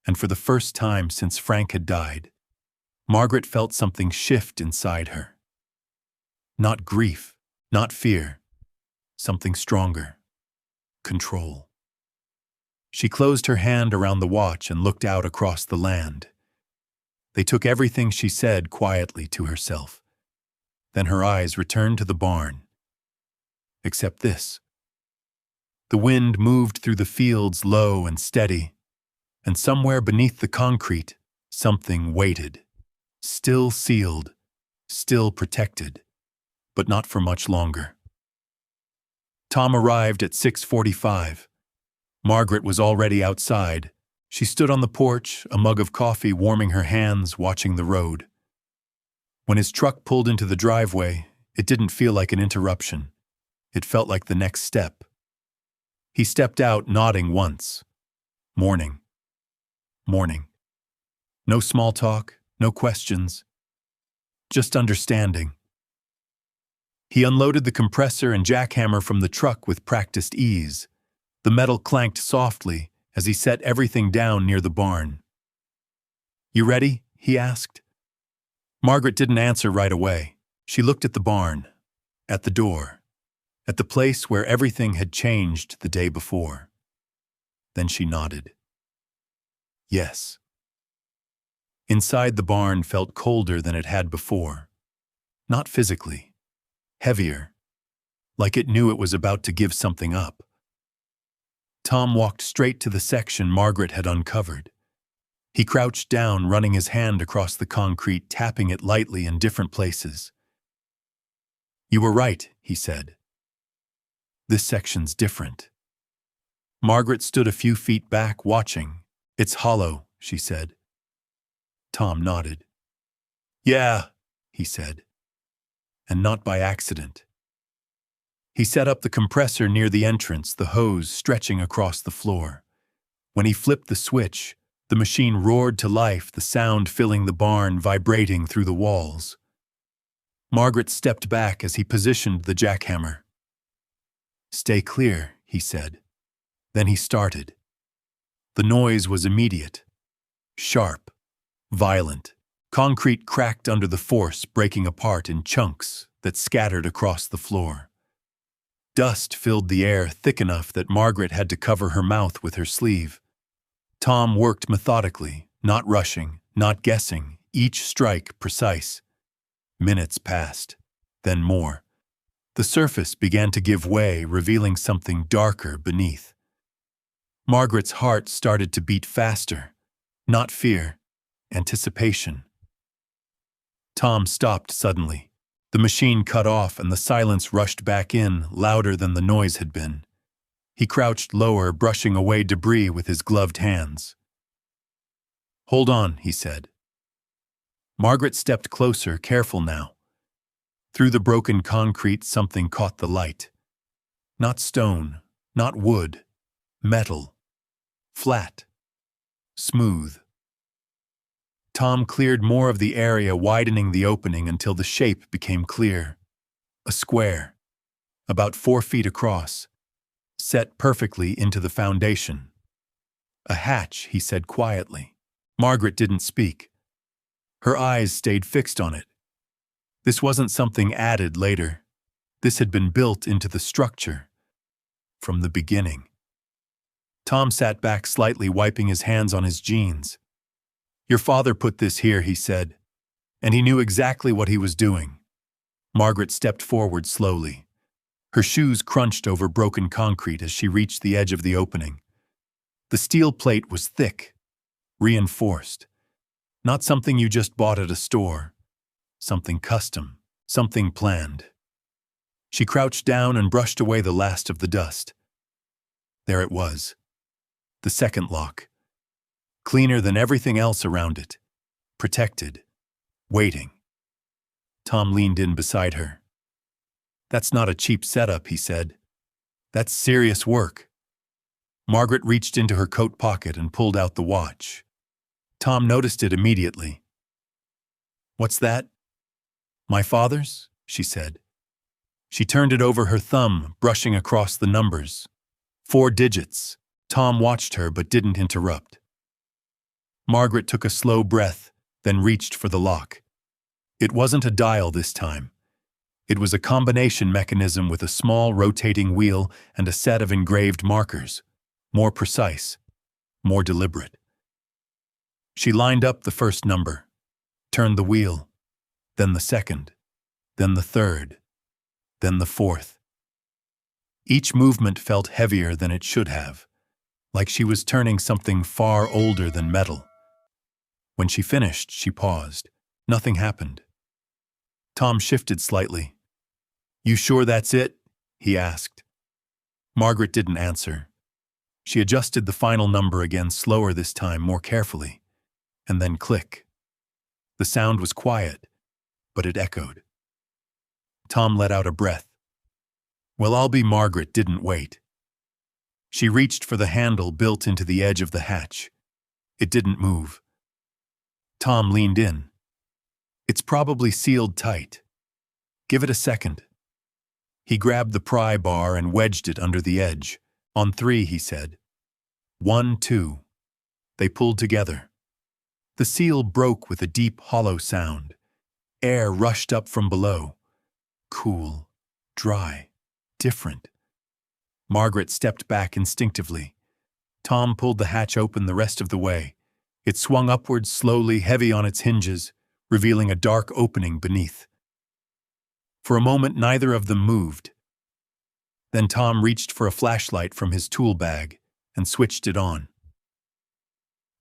And for the first time since Frank had died, Margaret felt something shift inside her. Not grief, not fear. Something stronger. Control. She closed her hand around the watch and looked out across the land. They took everything she said quietly to herself. Then her eyes returned to the barn. Except this. The wind moved through the fields low and steady, and somewhere beneath the concrete, something waited. Still sealed, still protected, but not for much longer. Tom arrived at 6:45. Margaret was already outside. She stood on the porch, a mug of coffee warming her hands, watching the road. When his truck pulled into the driveway, it didn't feel like an interruption. It felt like the next step. He stepped out, nodding once. Morning. Morning. No small talk, no questions. Just understanding. He unloaded the compressor and jackhammer from the truck with practiced ease. The metal clanked softly as he set everything down near the barn. "You ready?" he asked. Margaret didn't answer right away. She looked at the barn, at the door, at the place where everything had changed the day before. Then she nodded. Yes. Inside the barn felt colder than it had before. Not physically. Heavier. Like it knew it was about to give something up. Tom walked straight to the section Margaret had uncovered. He crouched down, running his hand across the concrete, tapping it lightly in different places. "You were right," he said. "This section's different." Margaret stood a few feet back, watching. "It's hollow," she said. Tom nodded. "Yeah," he said. And not by accident. He set up the compressor near the entrance, the hose stretching across the floor. When he flipped the switch, the machine roared to life, the sound filling the barn, vibrating through the walls. Margaret stepped back as he positioned the jackhammer. "Stay clear," he said. Then he started. The noise was immediate. Sharp. Violent. Concrete cracked under the force, breaking apart in chunks that scattered across the floor. Dust filled the air thick enough that Margaret had to cover her mouth with her sleeve. Tom worked methodically, not rushing, not guessing, each strike precise. Minutes passed, then more. The surface began to give way, revealing something darker beneath. Margaret's heart started to beat faster. Not fear, anticipation. Tom stopped suddenly. The machine cut off and the silence rushed back in, louder than the noise had been. He crouched lower, brushing away debris with his gloved hands. "Hold on," he said. Margaret stepped closer, careful now. Through the broken concrete, something caught the light. Not stone, not wood, metal. Flat. Smooth. Tom cleared more of the area, widening the opening until the shape became clear. A square, about 4 feet across, set perfectly into the foundation. "A hatch," he said quietly. Margaret didn't speak. Her eyes stayed fixed on it. This wasn't something added later. This had been built into the structure from the beginning. Tom sat back slightly, wiping his hands on his jeans. "Your father put this here," he said, "and he knew exactly what he was doing." Margaret stepped forward slowly. Her shoes crunched over broken concrete as she reached the edge of the opening. The steel plate was thick, reinforced. Not something you just bought at a store. Something custom, something planned. She crouched down and brushed away the last of the dust. There it was. The second lock. Cleaner than everything else around it. Protected. waiting. Tom leaned in beside her. "That's not a cheap setup," he said. "That's serious work." Margaret reached into her coat pocket and pulled out the watch. Tom noticed it immediately. "What's that?" "My father's," she said. She turned it over her thumb, brushing across the numbers. 4 digits. Tom watched her but didn't interrupt. Margaret took a slow breath, then reached for the lock. It wasn't a dial this time. It was a combination mechanism with a small rotating wheel and a set of engraved markers, more precise, more deliberate. She lined up the first number, turned the wheel, then the second, then the third, then the fourth. Each movement felt heavier than it should have, like she was turning something far older than metal. When she finished, she paused. Nothing happened. Tom shifted slightly. "You sure that's it?" he asked. Margaret didn't answer. She adjusted the final number again, slower this time, more carefully, and then click. The sound was quiet, but it echoed. Tom let out a breath. "Well, I'll be Margaret" didn't wait. She reached for the handle built into the edge of the hatch. It didn't move. Tom leaned in. "It's probably sealed tight. Give it a second." He grabbed the pry bar and wedged it under the edge. "On 3, he said. 1, 2. They pulled together. The seal broke with a deep, hollow sound. Air rushed up from below. Cool, dry, different. Margaret stepped back instinctively. Tom pulled the hatch open the rest of the way. It swung upwards slowly, heavy on its hinges, revealing a dark opening beneath. For a moment, neither of them moved. Then Tom reached for a flashlight from his tool bag and switched it on.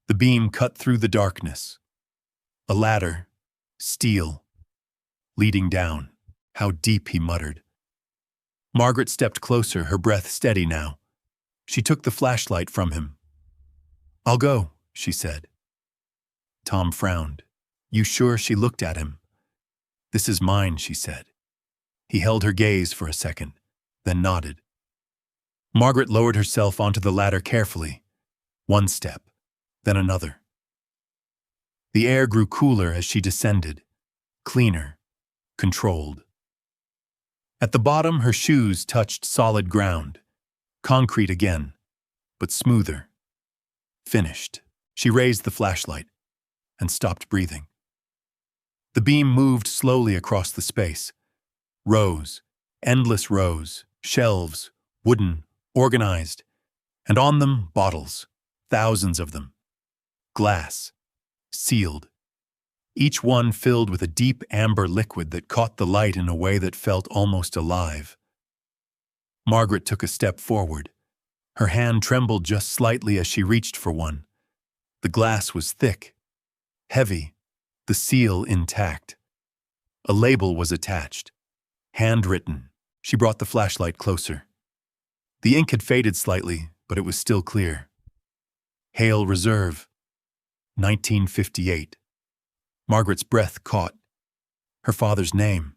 The beam cut through the darkness. A ladder, steel, leading down. "How deep," he muttered. Margaret stepped closer, her breath steady now. She took the flashlight from him. "I'll go," she said. Tom frowned. "You sure?" She looked at him. "This is mine," she said. He held her gaze for a second, then nodded. Margaret lowered herself onto the ladder carefully. One step, then another. The air grew cooler as she descended, cleaner, controlled. At the bottom, her shoes touched solid ground, concrete again, but smoother. Finished. She raised the flashlight and stopped breathing. The beam moved slowly across the space. Rows, endless rows, shelves, wooden, organized, and on them, bottles, thousands of them. Glass, sealed. Each one filled with a deep amber liquid that caught the light in a way that felt almost alive. Margaret took a step forward. Her hand trembled just slightly as she reached for one. The glass was thick, heavy, the seal intact. A label was attached, handwritten. She brought the flashlight closer. The ink had faded slightly, but it was still clear. Hale Reserve, 1958. Margaret's breath caught. Her father's name.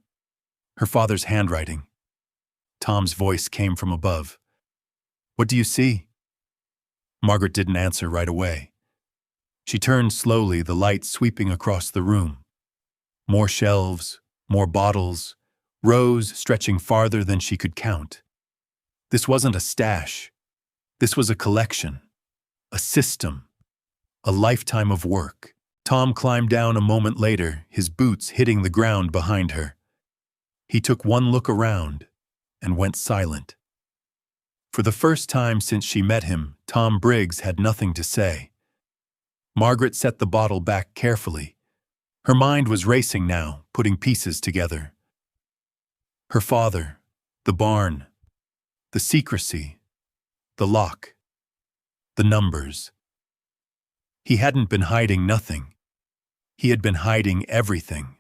Her father's handwriting. Tom's voice came from above. "What do you see?" Margaret didn't answer right away. She turned slowly, the light sweeping across the room. More shelves, more bottles, rows stretching farther than she could count. This wasn't a stash. This was a collection, a system, a lifetime of work. Tom climbed down a moment later, his boots hitting the ground behind her. He took one look around and went silent. For the first time since she met him, Tom Briggs had nothing to say. Margaret set the bottle back carefully. Her mind was racing now, putting pieces together. Her father, the barn, the secrecy, the lock, the numbers. He hadn't been hiding nothing. He had been hiding everything.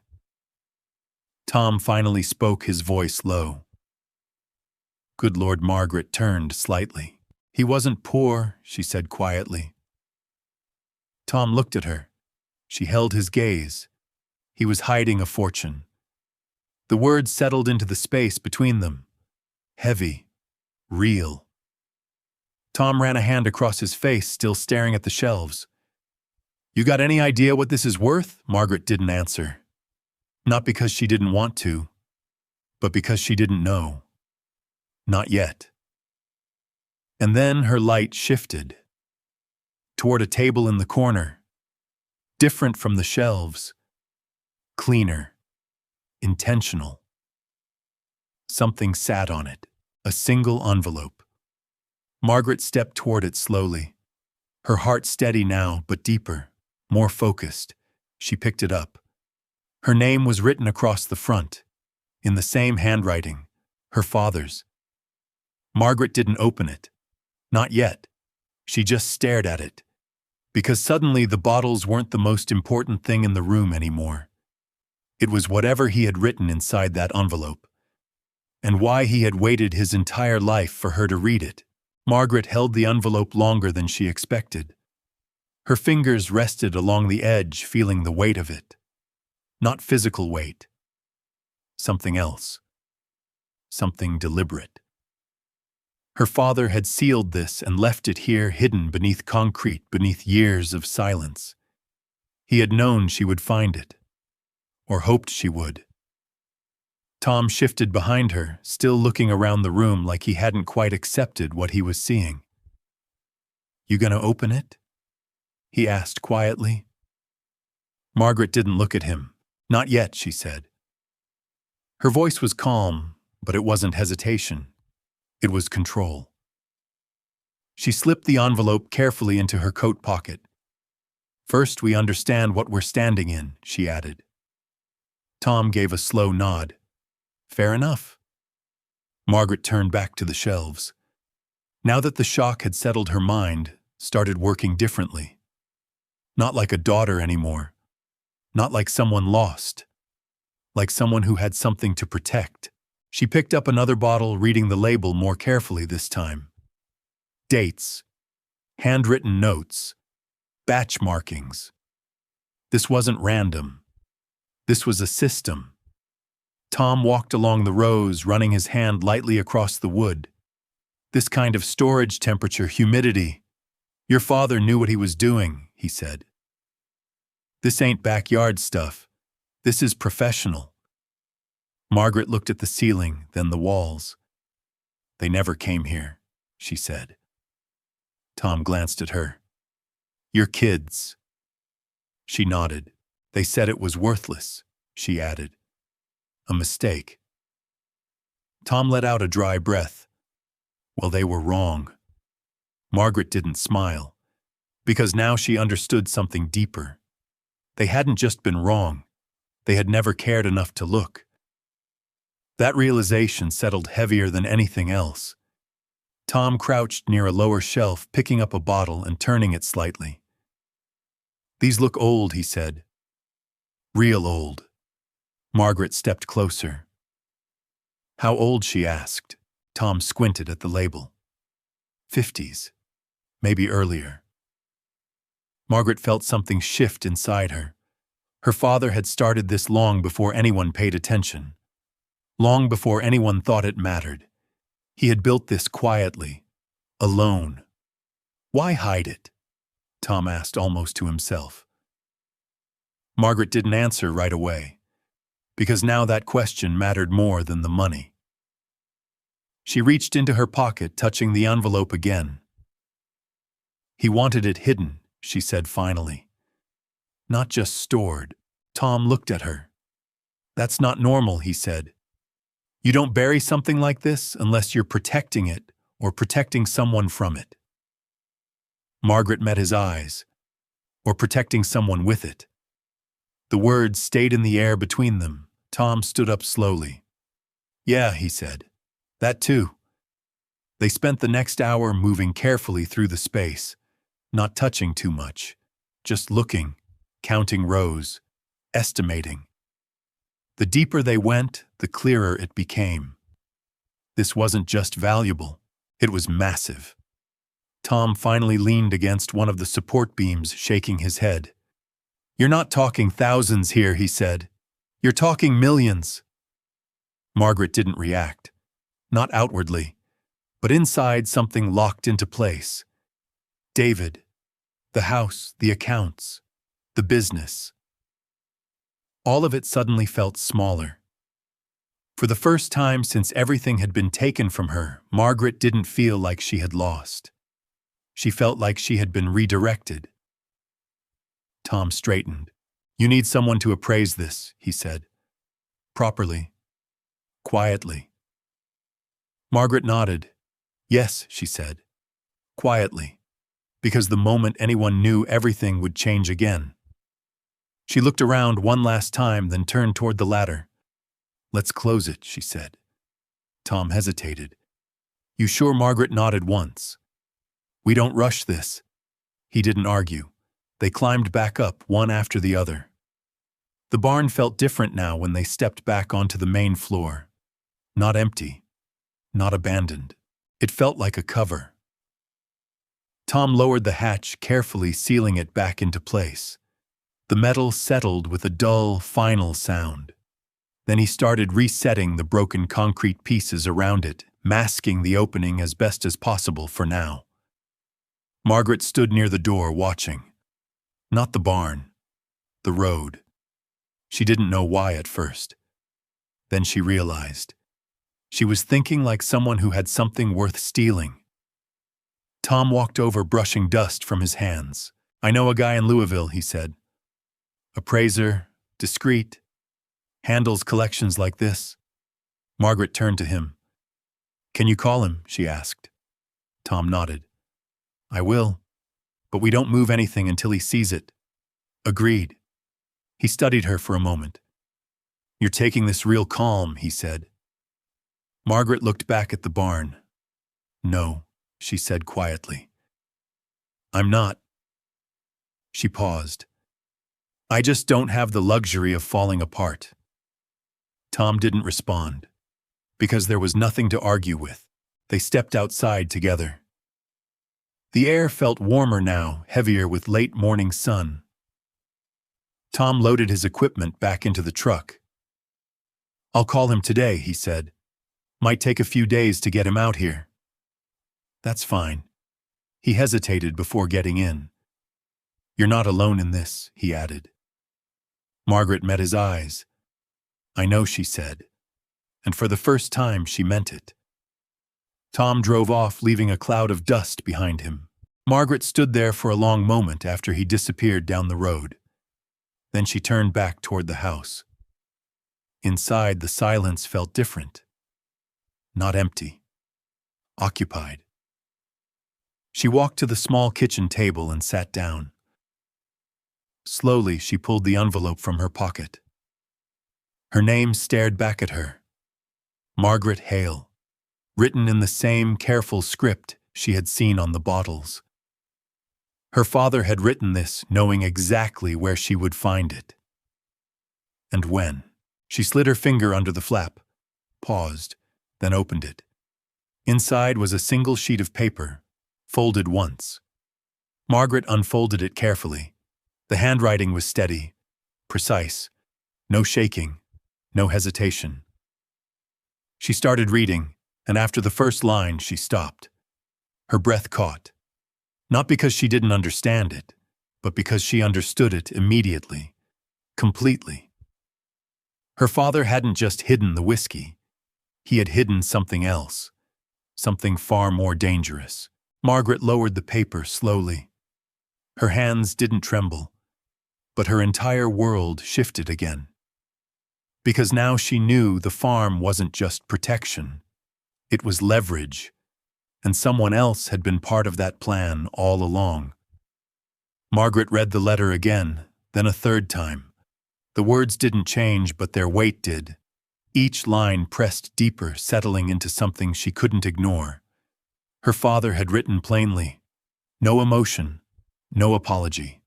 Tom finally spoke, his voice low. Good Lord, Margaret turned slightly. "He wasn't poor," she said quietly. Tom looked at her. She held his gaze. He was hiding a fortune. The words settled into the space between them. Heavy. Real. Tom ran a hand across his face, still staring at the shelves. "You got any idea what this is worth?" Margaret didn't answer. Not because she didn't want to, but because she didn't know. Not yet. And then her light shifted toward a table in the corner, different from the shelves, cleaner, intentional. Something sat on it, a single envelope. Margaret stepped toward it slowly, her heart steady now, but deeper, more focused. She picked it up. Her name was written across the front, in the same handwriting, her father's. Margaret didn't open it. Not yet. She just stared at it. Because suddenly the bottles weren't the most important thing in the room anymore. It was whatever he had written inside that envelope. And why he had waited his entire life for her to read it. Margaret held the envelope longer than she expected. Her fingers rested along the edge, feeling the weight of it. Not physical weight. Something else. Something deliberate. Her father had sealed this and left it here hidden beneath concrete, beneath years of silence. He had known she would find it. Or hoped she would. Tom shifted behind her, still looking around the room like he hadn't quite accepted what he was seeing. "You gonna open it?" he asked quietly. Margaret didn't look at him. "Not yet," she said. Her voice was calm, but it wasn't hesitation. It was control. She slipped the envelope carefully into her coat pocket. "First, we understand what we're standing in," she added. Tom gave a slow nod. "Fair enough." Margaret turned back to the shelves. Now that the shock had settled, her mind started working differently. Not like a daughter anymore. Not like someone lost. Like someone who had something to protect. She picked up another bottle, reading the label more carefully this time. Dates. Handwritten notes. Batch markings. This wasn't random. This was a system. Tom walked along the rows, running his hand lightly across the wood. "This kind of storage temperature, humidity. Your father knew what he was doing," he said. "This ain't backyard stuff. This is professional." Margaret looked at the ceiling, then the walls. "They never came here," she said. Tom glanced at her. "Your kids." She nodded. "They said it was worthless," she added. "A mistake." Tom let out a dry breath. Well, they were wrong. Margaret didn't smile, because now she understood something deeper. They hadn't just been wrong. They had never cared enough to look. That realization settled heavier than anything else. Tom crouched near a lower shelf, picking up a bottle and turning it slightly. "These look old," he said. "Real old." Margaret stepped closer. "How old?" she asked. Tom squinted at the label. 50s. Maybe earlier. Margaret felt something shift inside her. Her father had started this long before anyone paid attention. Long before anyone thought it mattered. He had built this quietly. Alone. Why hide it? Tom asked almost to himself. Margaret didn't answer right away, because now that question mattered more than the money. She reached into her pocket, touching the envelope again. "He wanted it hidden," she said finally. "Not just stored." Tom looked at her. "That's not normal," he said. "You don't bury something like this unless you're protecting it or protecting someone from it." Margaret met his eyes. Or protecting someone with it. The words stayed in the air between them. Tom stood up slowly. "Yeah," he said. "That too." They spent the next hour moving carefully through the space, not touching too much, just looking, counting rows, estimating. The deeper they went, the clearer it became. This wasn't just valuable, it was massive. Tom finally leaned against one of the support beams, shaking his head. "You're not talking thousands here," he said. "You're talking millions." Margaret didn't react. Not outwardly, but inside something locked into place. David, the house, the accounts, the business. All of it suddenly felt smaller. For the first time since everything had been taken from her, Margaret didn't feel like she had lost. She felt like she had been redirected. Tom straightened. "You need someone to appraise this," he said. "Properly. Quietly." Margaret nodded. "Yes," she said. "Quietly. Because the moment anyone knew, everything would change again." She looked around one last time, then turned toward the ladder. "Let's close it," she said. Tom hesitated. "You sure?" Margaret nodded once. "We don't rush this." He didn't argue. They climbed back up, one after the other. The barn felt different now when they stepped back onto the main floor. Not empty. Not abandoned. It felt like a cover. Tom lowered the hatch, carefully sealing it back into place. The metal settled with a dull, final sound. Then he started resetting the broken concrete pieces around it, masking the opening as best as possible for now. Margaret stood near the door, watching. Not the barn. The road. She didn't know why at first. Then she realized. She was thinking like someone who had something worth stealing. Tom walked over, brushing dust from his hands. "I know a guy in Louisville," he said. "Appraiser, discreet, handles collections like this." Margaret turned to him. "Can you call him?" she asked. Tom nodded. "I will, but we don't move anything until he sees it." "Agreed." He studied her for a moment. "You're taking this real calm," he said. Margaret looked back at the barn. "No," she said quietly. "I'm not." She paused. "I just don't have the luxury of falling apart." Tom didn't respond. Because there was nothing to argue with. They stepped outside together. The air felt warmer now, heavier with late morning sun. Tom loaded his equipment back into the truck. "I'll call him today," he said. "Might take a few days to get him out here." "That's fine." He hesitated before getting in. "You're not alone in this," he added. Margaret met his eyes. "I know," she said. And for the first time, she meant it. Tom drove off, leaving a cloud of dust behind him. Margaret stood there for a long moment after he disappeared down the road. Then she turned back toward the house. Inside, the silence felt different. Not empty. Occupied. She walked to the small kitchen table and sat down. Slowly, she pulled the envelope from her pocket. Her name stared back at her. Margaret Hale. Written in the same careful script she had seen on the bottles. Her father had written this, knowing exactly where she would find it. And when. She slid her finger under the flap, paused, then opened it. Inside was a single sheet of paper, folded once. Margaret unfolded it carefully. The handwriting was steady, precise, no shaking, no hesitation. She started reading, and after the first line, she stopped. Her breath caught. Not because she didn't understand it, but because she understood it immediately, completely. Her father hadn't just hidden the whiskey. He had hidden something else, something far more dangerous. Margaret lowered the paper slowly. Her hands didn't tremble, but her entire world shifted again. Because now she knew the farm wasn't just protection. It was leverage, and someone else had been part of that plan all along. Margaret read the letter again, then a third time. The words didn't change, but their weight did. Each line pressed deeper, settling into something she couldn't ignore. Her father had written plainly, no emotion, no apology,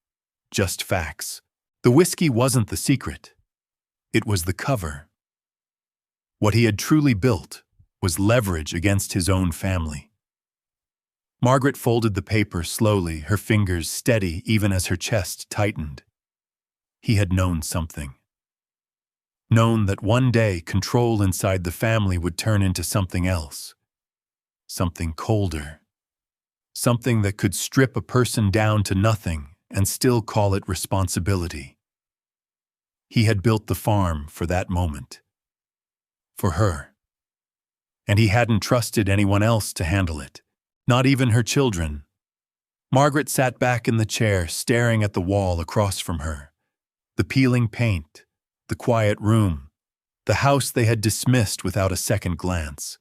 just facts. The whiskey wasn't the secret. It was the cover. What he had truly built was leverage against his own family. Margaret folded the paper slowly, her fingers steady even as her chest tightened. He had known something. Known that one day control inside the family would turn into something else. Something colder. Something that could strip a person down to nothing and still call it responsibility. He had built the farm for that moment. For her. And he hadn't trusted anyone else to handle it. Not even her children. Margaret sat back in the chair, staring at the wall across from her. The peeling paint, the quiet room, the house they had dismissed without a second glance.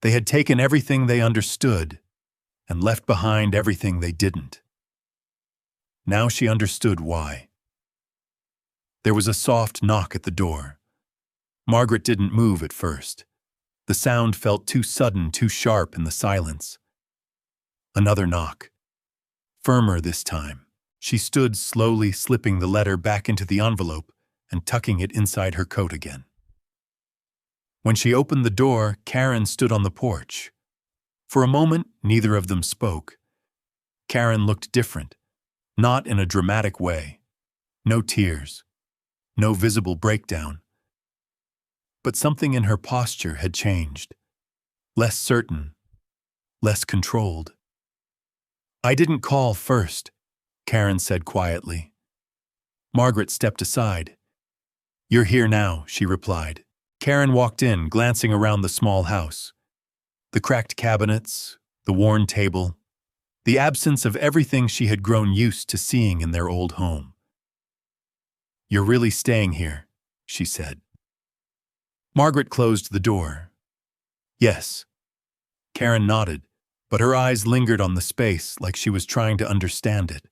They had taken everything they understood and left behind everything they didn't. Now she understood why. There was a soft knock at the door. Margaret didn't move at first. The sound felt too sudden, too sharp in the silence. Another knock. Firmer this time. She stood slowly, slipping the letter back into the envelope and tucking it inside her coat again. When she opened the door, Karen stood on the porch. For a moment, neither of them spoke. Karen looked different, not in a dramatic way. No tears, no visible breakdown. But something in her posture had changed. Less certain, less controlled. "I didn't call first," Karen said quietly. Margaret stepped aside. "You're here now," she replied. Karen walked in, glancing around the small house. The cracked cabinets, the worn table, the absence of everything she had grown used to seeing in their old home. "You're really staying here," she said. Margaret closed the door. "Yes." Karen nodded, but her eyes lingered on the space like she was trying to understand it.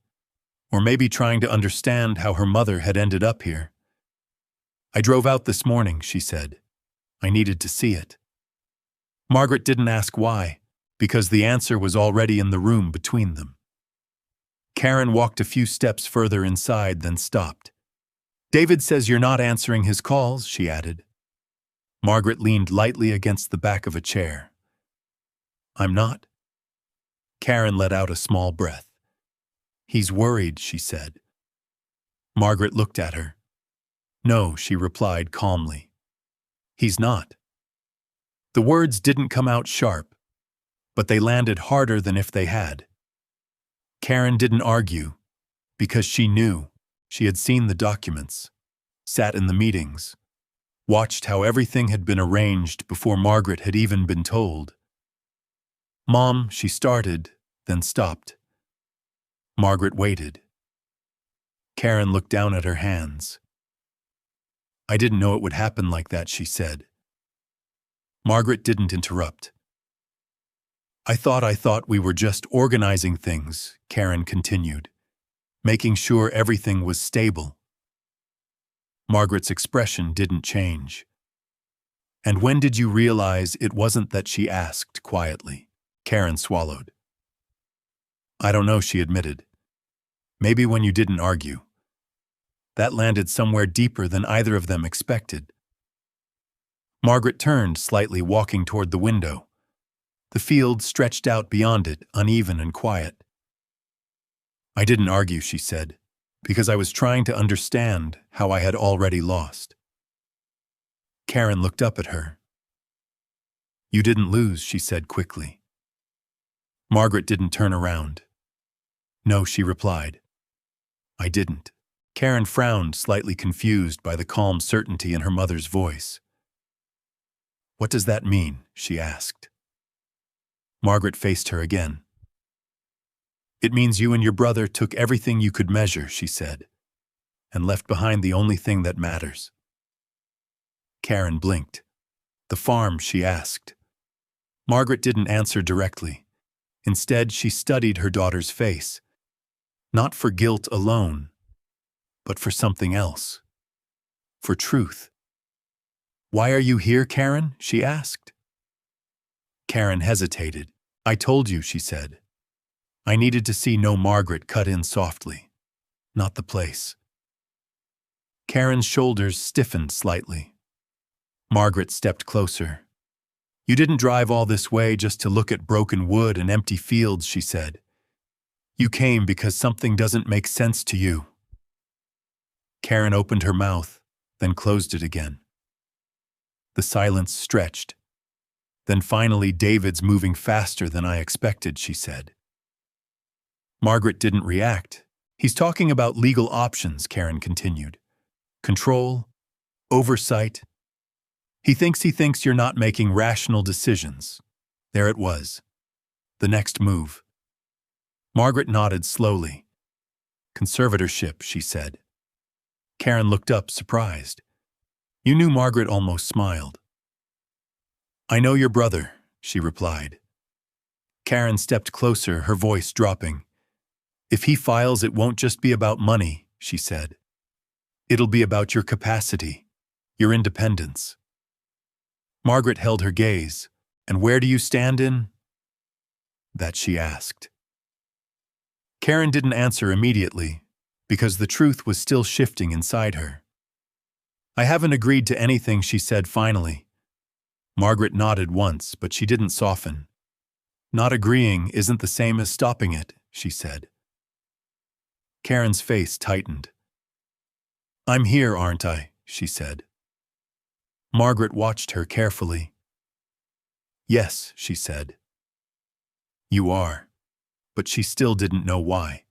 Or maybe trying to understand how her mother had ended up here. "I drove out this morning," she said. "I needed to see it." Margaret didn't ask why, because the answer was already in the room between them. Karen walked a few steps further inside, then stopped. "David says you're not answering his calls," she added. Margaret leaned lightly against the back of a chair. "I'm not." Karen let out a small breath. "He's worried," she said. Margaret looked at her. "No," she replied calmly. "He's not." The words didn't come out sharp, but they landed harder than if they had. Karen didn't argue, because she knew. She had seen the documents, sat in the meetings, watched how everything had been arranged before Margaret had even been told. "Mom," she started, then stopped. Margaret waited. Karen looked down at her hands. "I didn't know it would happen like that," she said. Margaret didn't interrupt. I thought we were just organizing things," Karen continued, "making sure everything was stable." Margaret's expression didn't change. "And when did you realize it wasn't that?" she asked quietly. Karen swallowed. "I don't know," she admitted. "Maybe when you didn't argue." That landed somewhere deeper than either of them expected. Margaret turned slightly, walking toward the window. The field stretched out beyond it, uneven and quiet. "I didn't argue," she said, "because I was trying to understand how I had already lost." Karen looked up at her. "You didn't lose," she said quickly. Margaret didn't turn around. "No," she replied. "I didn't." Karen frowned, slightly confused by the calm certainty in her mother's voice. "What does that mean?" she asked. Margaret faced her again. "It means you and your brother took everything you could measure," she said, "and left behind the only thing that matters." Karen blinked. "The farm?" she asked. Margaret didn't answer directly. Instead, she studied her daughter's face. Not for guilt alone, but for something else. For truth. "Why are you here, Karen?" she asked. Karen hesitated. "I told you," she said. "I needed to see." No, Margaret cut in softly. "Not the place." Karen's shoulders stiffened slightly. Margaret stepped closer. "You didn't drive all this way just to look at broken wood and empty fields," she said. "You came because something doesn't make sense to you." Karen opened her mouth, then closed it again. The silence stretched. Then finally, David's moving faster than I expected, she said. Margaret didn't react. He's talking about legal options, Karen continued. Control, oversight. He thinks you're not making rational decisions. There it was. The next move. Margaret nodded slowly. Conservatorship, she said. Karen looked up, surprised. You knew. Margaret almost smiled. I know your brother, she replied. Karen stepped closer, her voice dropping. If he files, it won't just be about money, she said. It'll be about your capacity, your independence. Margaret held her gaze. And where do you stand in? That she asked. Karen didn't answer immediately, because the truth was still shifting inside her. I haven't agreed to anything, she said finally. Margaret nodded once, but she didn't soften. Not agreeing isn't the same as stopping it, she said. Karen's face tightened. I'm here, aren't I? She said. Margaret watched her carefully. Yes, she said. You are. But she still didn't know why.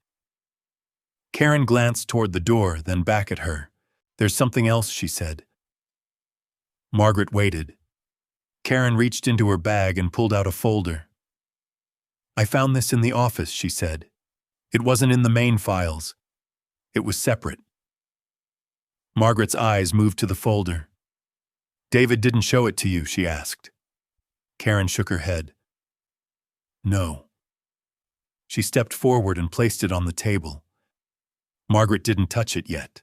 Karen glanced toward the door, then back at her. There's something else, she said. Margaret waited. Karen reached into her bag and pulled out a folder. I found this in the office, she said. It wasn't in the main files. It was separate. Margaret's eyes moved to the folder. David didn't show it to you, she asked. Karen shook her head. No. She stepped forward and placed it on the table. Margaret didn't touch it yet.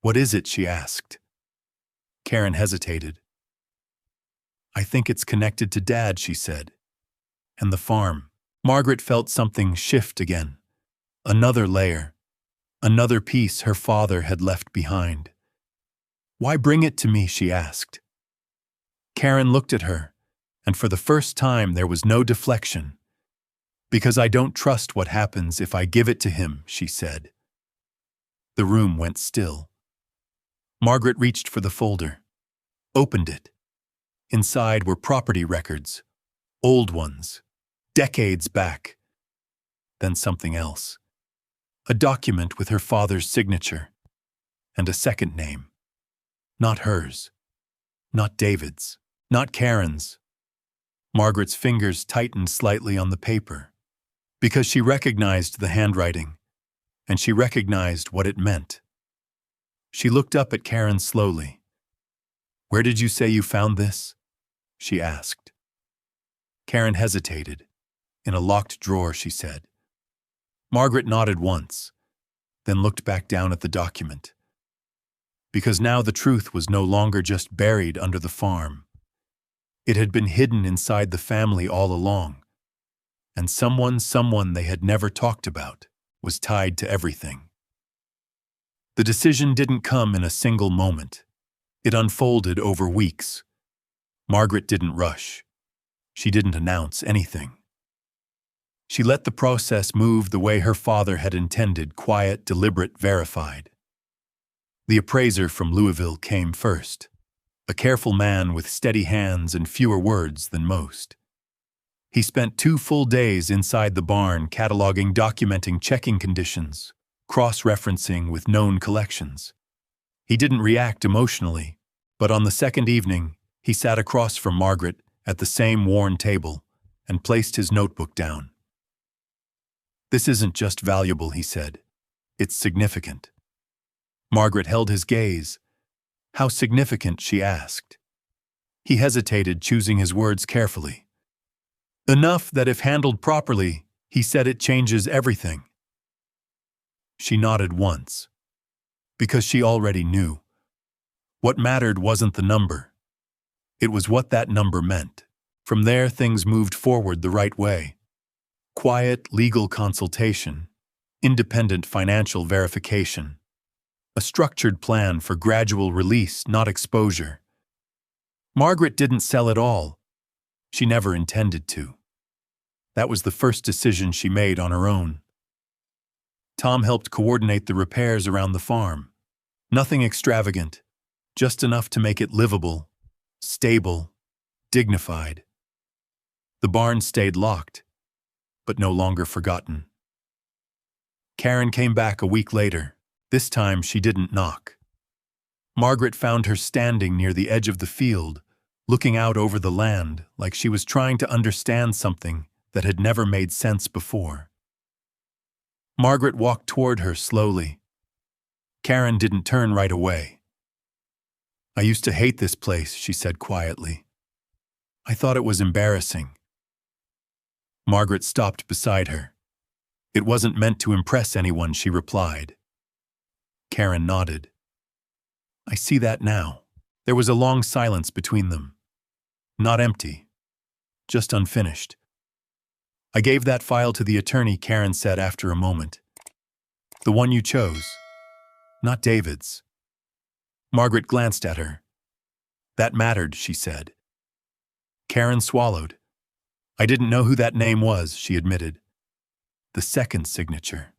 What is it? She asked. Karen hesitated. I think it's connected to Dad, she said. And the farm. Margaret felt something shift again. Another layer. Another piece her father had left behind. Why bring it to me? She asked. Karen looked at her, and for the first time there was no deflection. Because I don't trust what happens if I give it to him, she said. The room went still. Margaret reached for the folder, opened it. Inside were property records, old ones, decades back. Then something else. A document with her father's signature, and a second name. Not hers, not David's, not Karen's. Margaret's fingers tightened slightly on the paper, because she recognized the handwriting, and she recognized what it meant. She looked up at Karen slowly. Where did you say you found this? She asked. Karen hesitated. In a locked drawer, she said. Margaret nodded once, then looked back down at the document. Because now the truth was no longer just buried under the farm. It had been hidden inside the family all along, and someone they had never talked about, was tied to everything. The decision didn't come in a single moment. It unfolded over weeks. Margaret didn't rush. She didn't announce anything. She let the process move the way her father had intended, quiet, deliberate, verified. The appraiser from Louisville came first, a careful man with steady hands and fewer words than most. He spent 2 full days inside the barn cataloging, documenting, checking conditions, cross-referencing with known collections. He didn't react emotionally, but on the second evening, he sat across from Margaret at the same worn table and placed his notebook down. This isn't just valuable, he said. It's significant. Margaret held his gaze. How significant? She asked. He hesitated, choosing his words carefully. Enough that if handled properly, he said, it changes everything. She nodded once, because she already knew. What mattered wasn't the number. It was what that number meant. From there, things moved forward the right way. Quiet legal consultation, independent financial verification, a structured plan for gradual release, not exposure. Margaret didn't sell it all. She never intended to. That was the first decision she made on her own. Tom helped coordinate the repairs around the farm, Nothing extravagant, just enough to make it livable, stable, dignified. The barn stayed locked, but no longer forgotten. Karen came back a week later. This time she didn't knock. Margaret found her standing near the edge of the field, looking out over the land like she was trying to understand something that had never made sense before. Margaret walked toward her slowly. Karen didn't turn right away. "I used to hate this place," she said quietly. "I thought it was embarrassing." Margaret stopped beside her. "It wasn't meant to impress anyone," she replied. Karen nodded. "I see that now." There was a long silence between them. Not empty, just unfinished. "I gave that file to the attorney," Karen said after a moment. "The one you chose, not David's." Margaret glanced at her. "That mattered," she said. Karen swallowed. "I didn't know who that name was," she admitted. "The second signature."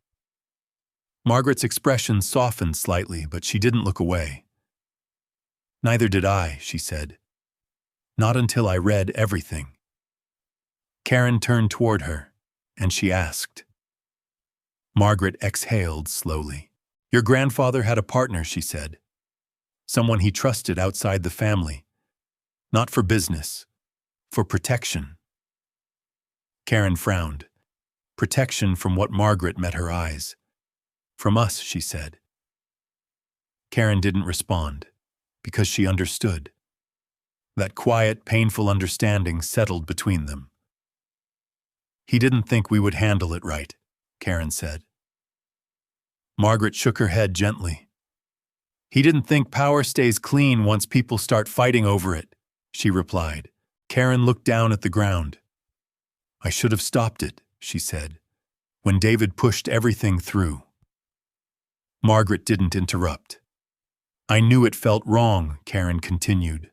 Margaret's expression softened slightly, but she didn't look away. "Neither did I," she said. "Not until I read everything." Karen turned toward her, and she asked. Margaret exhaled slowly. "Your grandfather had a partner," she said. "Someone he trusted outside the family. Not for business, for protection." Karen frowned. Protection from what? Margaret met her eyes. "From us," she said. Karen didn't respond, because she understood. That quiet, painful understanding settled between them. "He didn't think we would handle it right," Karen said. Margaret shook her head gently. "He didn't think power stays clean once people start fighting over it," she replied. Karen looked down at the ground. "I should have stopped it," she said, "when David pushed everything through." Margaret didn't interrupt. "I knew it felt wrong," Karen continued.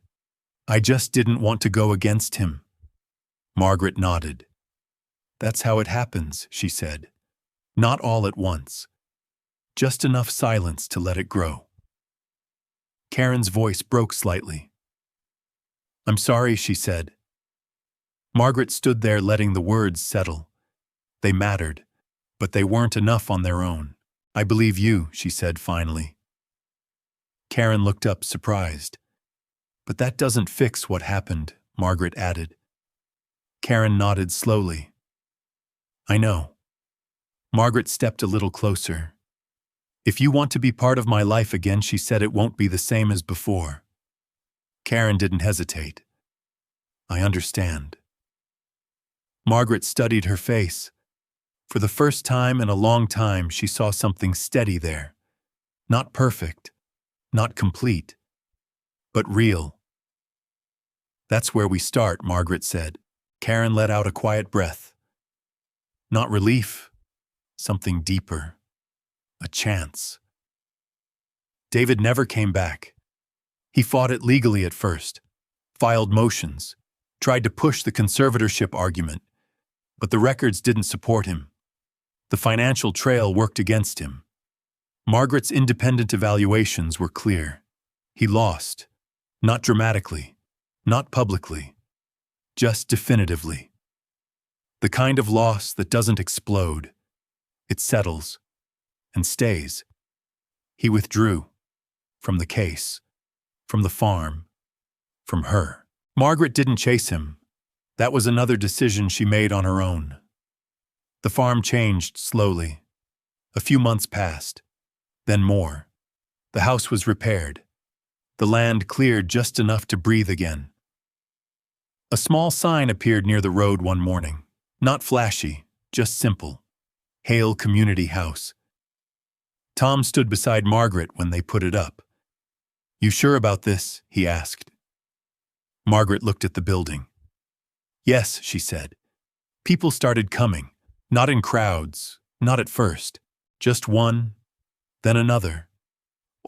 "I just didn't want to go against him." Margaret nodded. "That's how it happens," she said. "Not all at once. Just enough silence to let it grow." Karen's voice broke slightly. "I'm sorry," she said. Margaret stood there letting the words settle. They mattered, but they weren't enough on their own. "I believe you," she said finally. Karen looked up, surprised. "But that doesn't fix what happened," Margaret added. Karen nodded slowly. "I know." Margaret stepped a little closer. "If you want to be part of my life again," she said, "it won't be the same as before." Karen didn't hesitate. "I understand." Margaret studied her face. For the first time in a long time, she saw something steady there. Not perfect, not complete, but real. "That's where we start," Margaret said. Karen let out a quiet breath. Not relief, something deeper. A chance. David never came back. He fought it legally at first, filed motions, tried to push the conservatorship argument, but the records didn't support him. The financial trail worked against him. Margaret's independent evaluations were clear. He lost, not dramatically, not publicly, just definitively. The kind of loss that doesn't explode. It settles and stays. He withdrew from the case, from the farm, from her. Margaret didn't chase him. That was another decision she made on her own. The farm changed slowly. A few months passed, then more. The house was repaired. The land cleared just enough to breathe again. A small sign appeared near the road one morning. Not flashy, just simple. Hale Community House. Tom stood beside Margaret when they put it up. "You sure about this?" he asked. Margaret looked at the building. "Yes," she said. People started coming, not in crowds, not at first, just one, then another.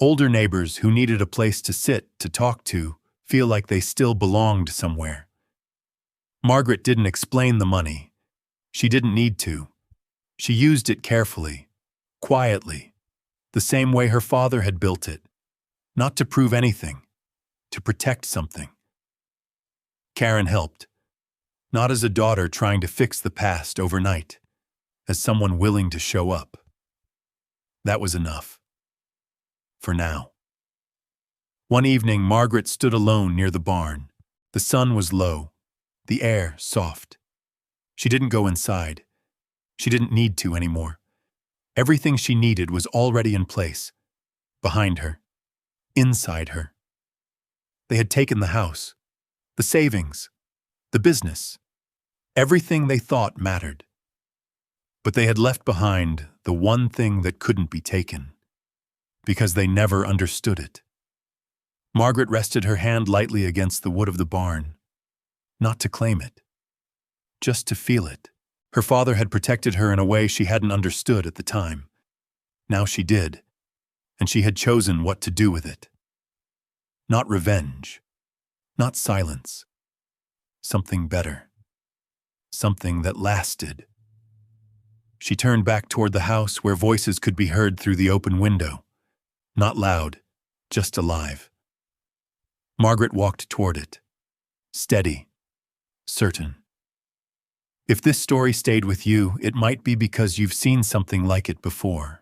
Older neighbors who needed a place to sit, to talk to, feel like they still belonged somewhere. Margaret didn't explain the money. She didn't need to. She used it carefully, quietly, the same way her father had built it, Not to prove anything, to protect something. Karen helped, not as a daughter trying to fix the past overnight, as someone willing to show up. That was enough. For now. One evening, Margaret stood alone near the barn. The sun was low, the air soft. She didn't go inside. She didn't need to anymore. Everything she needed was already in place, behind her, inside her. They had taken the house, the savings, the business, everything they thought mattered. But they had left behind the one thing that couldn't be taken, because they never understood it. Margaret rested her hand lightly against the wood of the barn, not to claim it, just to feel it. Her father had protected her in a way she hadn't understood at the time. Now she did, and she had chosen what to do with it. Not revenge, not silence. Something better. Something that lasted. She turned back toward the house where voices could be heard through the open window. Not loud, just alive. Margaret walked toward it, steady, certain. If this story stayed with you, it might be because you've seen something like it before.